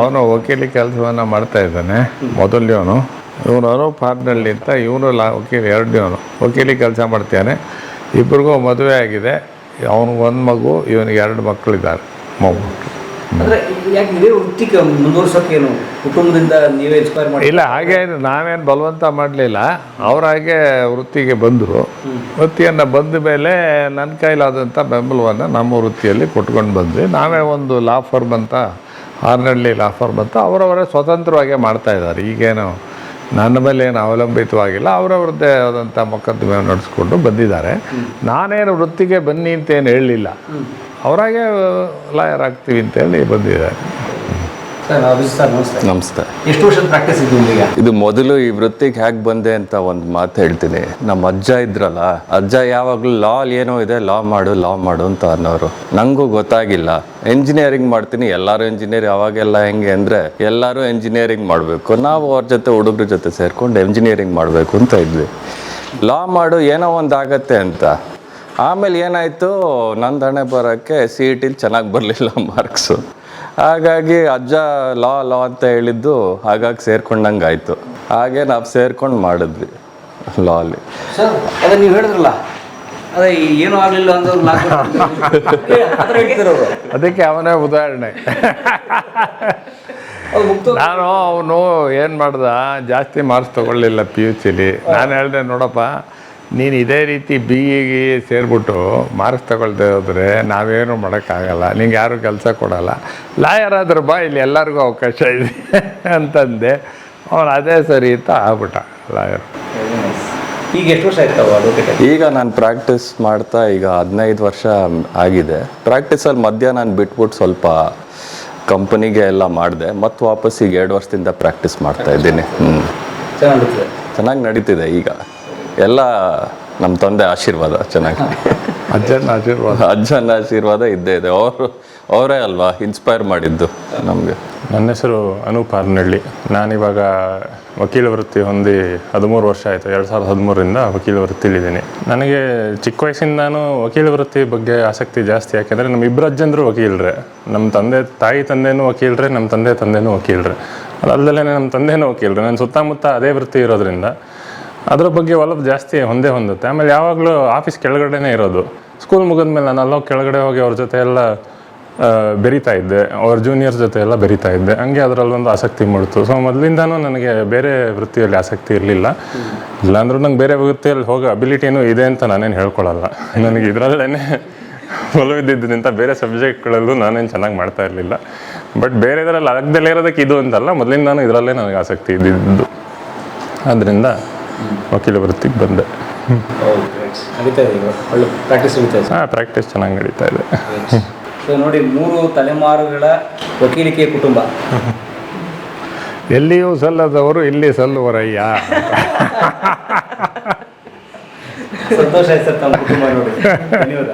A: ಅವನು ವಕೀಲಿ ಕೆಲಸವನ್ನು ಮಾಡ್ತಾ ಇದ್ದಾನೆ. ಮೊದಲನೇವನು ಇವನು ಅನೂಪ್ ಹಾರನಹಳ್ಳಿ ಅಂತ, ಇವನು ವಕೀಲಿ ಎರಡನೇವನು ವಕೀಲಿ ಕೆಲಸ ಮಾಡ್ತಾನೆ. ಇಬ್ಬರಿಗೂ ಮದುವೆ ಆಗಿದೆ. ಅವನಿಗೆ ಒಂದು ಮಗು, ಇವನಿಗೆ 2 ಮಕ್ಕಳಿದ್ದಾರೆ. ಮಗು
B: ಅಂದರೆ ಯಾಕೆ ಇದೇ ವೃತ್ತಿಗೆ ಮುಂದುವರ್ಸೋಕ್ಕೇನು ಕುಟುಂಬದಿಂದ ನೀವೇ ಇನ್ಸ್ಪೈರ್ ಮಾಡಿ?
A: ಇಲ್ಲ, ಹಾಗೆ ನಾವೇನು ಬಲವಂತ ಮಾಡಲಿಲ್ಲ. ಅವರಾಗೆ ವೃತ್ತಿಗೆ ಬಂದರು. ವೃತ್ತಿಯನ್ನು ಬಂದ ಮೇಲೆ ನನ್ನ ಕೈಲಾದಂಥ ಬೆಂಬಲವನ್ನು ನಮ್ಮ ವೃತ್ತಿಯಲ್ಲಿ ಕೊಟ್ಕೊಂಡು ಬಂದ್ವಿ. ನಾವೇ ಒಂದು ಲಾ ಫರ್ಮ್ ಅಂತ, ಹಾರನಹಳ್ಳಿ ಲಾ ಫರ್ಮ್ ಅಂತ ಅವರವರೇ ಸ್ವತಂತ್ರವಾಗೇ ಮಾಡ್ತಾಯಿದ್ದಾರೆ. ಈಗೇನು ನನ್ನ ಮೇಲೆ ಏನು ಅವಲಂಬಿತವಾಗಿಲ್ಲ, ಅವರವ್ರದ್ದೇ ಆದಂಥ ಮೊಕದ್ದಮೆ ನಡೆಸ್ಕೊಂಡು ಬಂದಿದ್ದಾರೆ. ನಾನೇನು ವೃತ್ತಿಗೆ ಬನ್ನಿ ಅಂತೇನು ಹೇಳಲಿಲ್ಲ, ಅವರಾಗೆ ಲಾಯರ್ ಆಗ್ತೀವಿ ಅಂತೇಳಿ ಬಂದಿದ್ದಾರೆ.
C: ನಮಸ್ತೆ.
B: ಎಷ್ಟು ವರ್ಷದ ಪ್ರಾಕ್ಟೀಸ್ ಇದೆ?
C: ಇದು ಮೊದಲು ಈ ವೃತ್ತಿಗೆ ಹೇಗೆ ಬಂದೆ ಅಂತ ಒಂದು ಮಾತು ಹೇಳ್ತೀನಿ. ನಮ್ಮ ಅಜ್ಜ ಇದ್ರಲ್ಲ, ಅಜ್ಜ ಯಾವಾಗಲೂ ಲಾ ಏನೋ ಇದೆ, ಲಾ ಮಾಡು ಅಂತ ಅನ್ನೋರು. ನನಗೂ ಗೊತ್ತಾಗಿಲ್ಲ. ಎಂಜಿನಿಯರಿಂಗ್ ಮಾಡ್ತೀನಿ, ಎಲ್ಲರೂ ಇಂಜಿನಿಯರ್. ಅವಾಗೆಲ್ಲ ಹೆಂಗೆ ಅಂದರೆ ಎಲ್ಲರೂ ಎಂಜಿನಿಯರಿಂಗ್ ಮಾಡಬೇಕು, ನಾವು ಅವ್ರ ಜೊತೆ ಹುಡುಗ್ರ ಜೊತೆ ಸೇರ್ಕೊಂಡು ಎಂಜಿನಿಯರಿಂಗ್ ಮಾಡಬೇಕು ಅಂತ ಇದ್ವಿ. ಲಾ ಮಾಡು ಏನೋ ಒಂದು ಆಗತ್ತೆ ಅಂತ. ಆಮೇಲೆ ಏನಾಯಿತು, ನನ್ನ ಹಣೆ ಬರೋಕ್ಕೆ CET ಚೆನ್ನಾಗಿ ಬರಲಿಲ್ಲ ಮಾರ್ಕ್ಸು. ಹಾಗಾಗಿ ಅಜ್ಜ ಲಾ ಅಂತ ಹೇಳಿದ್ದು, ಹಾಗಾಗಿ ಸೇರ್ಕೊಂಡಂಗೆ ಆಯಿತು. ಹಾಗೆ ನಾವು ಸೇರ್ಕೊಂಡು ಮಾಡಿದ್ವಿ ಲಾ ಅಲ್ಲಿ.
B: ಸರ್ ಅದೇ ನೀವು ಹೇಳಿದ್ರಲ್ಲ, ಅದೇ ಏನೂ ಆಗಲಿಲ್ಲ ಅಂದವ್ರು
A: ಅದಕ್ಕೆ ಅವನೇ ಉದಾಹರಣೆ. ಅವನು ಏನು ಮಾಡ್ದ, ಜಾಸ್ತಿ ಮಾರ್ಕ್ಸ್ ತೊಗೊಳ್ಳಿಲ್ಲ PUCಲಿ. ನಾನು ಹೇಳಿದೆ, ನೋಡಪ್ಪ ನೀನು ಇದೇ ರೀತಿ BEಗೆ ಸೇರಿಬಿಟ್ಟು ಮಾರ್ಕ್ಸ್ ತಗೊಳ್ದೆ ಹೋದರೆ ನಾವೇನು ಮಾಡೋಕ್ಕಾಗಲ್ಲ, ನಿಂಗೆ ಯಾರೂ ಕೆಲಸ ಕೊಡೋಲ್ಲ, ಲಾಯರ್ ಆದ್ರೆ ಬಾ, ಇಲ್ಲಿ ಎಲ್ಲರಿಗೂ ಅವಕಾಶ ಇದೆ ಅಂತಂದೆ. ಅವನು ಅದೇ ಸರಿ ಅಂತ ಆಗ್ಬಿಟ್ಟ ಲಾಯರ್.
B: ಈಗ ಎಷ್ಟು ವರ್ಷ ಆಯ್ತವ ಅಡ್ವೊಕೇಟ್?
C: ಈಗ ನಾನು ಪ್ರಾಕ್ಟೀಸ್ ಮಾಡ್ತಾ ಈಗ 15 ವರ್ಷ ಆಗಿದೆ. ಪ್ರಾಕ್ಟೀಸಲ್ಲಿ ಮಧ್ಯ ನಾನು ಬಿಟ್ಬಿಟ್ಟು ಸ್ವಲ್ಪ ಕಂಪನಿಗೆ ಎಲ್ಲ ಮಾಡಿದೆ, ಮತ್ತು ವಾಪಸ್ ಈಗ 2 ವರ್ಷದಿಂದ ಪ್ರಾಕ್ಟೀಸ್ ಮಾಡ್ತಾ ಇದ್ದೀನಿ.
B: ಚೆನ್ನಾಗಿರ್ತದೆ.
C: ಚೆನ್ನಾಗಿ ನಡೀತಿದೆ ಈಗ ಎಲ್ಲ ನಮ್ಮ ತಂದೆ ಆಶೀರ್ವಾದ ಚೆನ್ನಾಗಿ.
A: ಅಜ್ಜನ ಆಶೀರ್ವಾದ.
C: ಅಜ್ಜನ ಆಶೀರ್ವಾದ ಇದ್ದೇ ಇದೆ. ಅವರೇ ಅಲ್ವಾ ಇನ್ಸ್ಪೈರ್ ಮಾಡಿದ್ದು ನಮಗೆ.
D: ನನ್ನ ಹೆಸರು ಅನೂಪ್ ಹಾರ್ನಹಳ್ಳಿ. ನಾನಿವಾಗ ವಕೀಲ ವೃತ್ತಿ ಹೊಂದಿ 13 ವರ್ಷ ಆಯಿತು. 2013ರಿಂದ ವಕೀಲ ವೃತ್ತಿಲಿದ್ದೀನಿ. ನನಗೆ ಚಿಕ್ಕ ವಯಸ್ಸಿಂದಾನು ವಕೀಲ ವೃತ್ತಿ ಬಗ್ಗೆ ಆಸಕ್ತಿ ಜಾಸ್ತಿ. ಯಾಕೆಂದರೆ ನಮ್ಮ ಇಬ್ಬರು ಅಜ್ಜಂದರು ವಕೀಲರೇ. ನಮ್ಮ ತಾಯಿ ತಂದೆನೂ ವಕೀಲರೇ, ನಮ್ಮ ತಂದೆನೂ ವಕೀಲರೇ. ಅದಲ್ಲದೆ ನಮ್ಮ ತಂದೆನೂ ವಕೀಲರೇ. ನನ್ನ ಸುತ್ತಮುತ್ತ ಅದೇ ವೃತ್ತಿ ಇರೋದ್ರಿಂದ ಅದ್ರ ಬಗ್ಗೆ ಒಲವು ಜಾಸ್ತಿ ಹೊಂದುತ್ತೆ. ಆಮೇಲೆ ಯಾವಾಗಲೂ ಆಫೀಸ್ ಕೆಳಗಡೆನೇ ಇರೋದು. ಸ್ಕೂಲ್ ಮುಗಿದ್ಮೇಲೆ ನಾನು ಅಲ್ಲೋಗಿ ಕೆಳಗಡೆ ಹೋಗಿ ಅವ್ರ ಜೊತೆ ಎಲ್ಲ ಬೆರೀತಾ ಇದ್ದೆ, ಅವ್ರ ಜೂನಿಯರ್ಸ್ ಜೊತೆ ಎಲ್ಲ ಬೆರೀತಾ ಇದ್ದೆ. ಹಂಗೆ ಅದರಲ್ಲೊಂದು ಆಸಕ್ತಿ ಮೂಡಿತು. ಸೊ ಮೊದಲಿಂದನೂ ನನಗೆ ಬೇರೆ ವೃತ್ತಿಯಲ್ಲಿ ಆಸಕ್ತಿ ಇರಲಿಲ್ಲ. ಇಲ್ಲಾಂದ್ರೂ ನಂಗೆ ಬೇರೆ ವೃತ್ತಿಯಲ್ಲಿ ಹೋಗೋ ಅಬಿಲಿಟಿನೂ ಇದೆ ಅಂತ ನಾನೇನು ಹೇಳ್ಕೊಳ್ಳಲ್ಲ. ನನಗೆ ಇದರಲ್ಲೇ ಒಲವಿದ್ದಿದ್ದರಿಂದ ಬೇರೆ ಸಬ್ಜೆಕ್ಟ್ಗಳಲ್ಲೂ ನಾನೇನು ಚೆನ್ನಾಗಿ ಮಾಡ್ತಾ ಇರಲಿಲ್ಲ. ಬಟ್ ಬೇರೆದರಲ್ಲಿ ಆಗದಲ್ಲೇ ಇರೋದಕ್ಕೆ ಇದು ಅಂತಲ್ಲ, ಮೊದಲಿಂದಾನು ಇದರಲ್ಲೇ ನನಗೆ ಆಸಕ್ತಿ ಇದ್ದಿದ್ದು. ಆದ್ದರಿಂದ ವಕೀಲ ವೃತ್ತಿಗೆ ಬಂದೆ. ಪ್ರಾಕ್ಟೀಸ್ ಚೆನ್ನಾಗಿ ನಡೀತಾ ಇದೆ.
B: ಸೊ ನೋಡಿ, 3 ತಲೆಮಾರುಗಳ ವಕೀಲಿಕೆ ಕುಟುಂಬ.
A: ಎಲ್ಲಿಯೂ ಸಲ್ಲದವರು ಇಲ್ಲಿ ಸಲ್ಲುವರಯ್ಯ.
B: ಸಂತೋಷ ಆಯ್ತು ಸರ್ ತಮ್ಮ ಕುಟುಂಬ ನೋಡಿ. ಧನ್ಯವಾದ.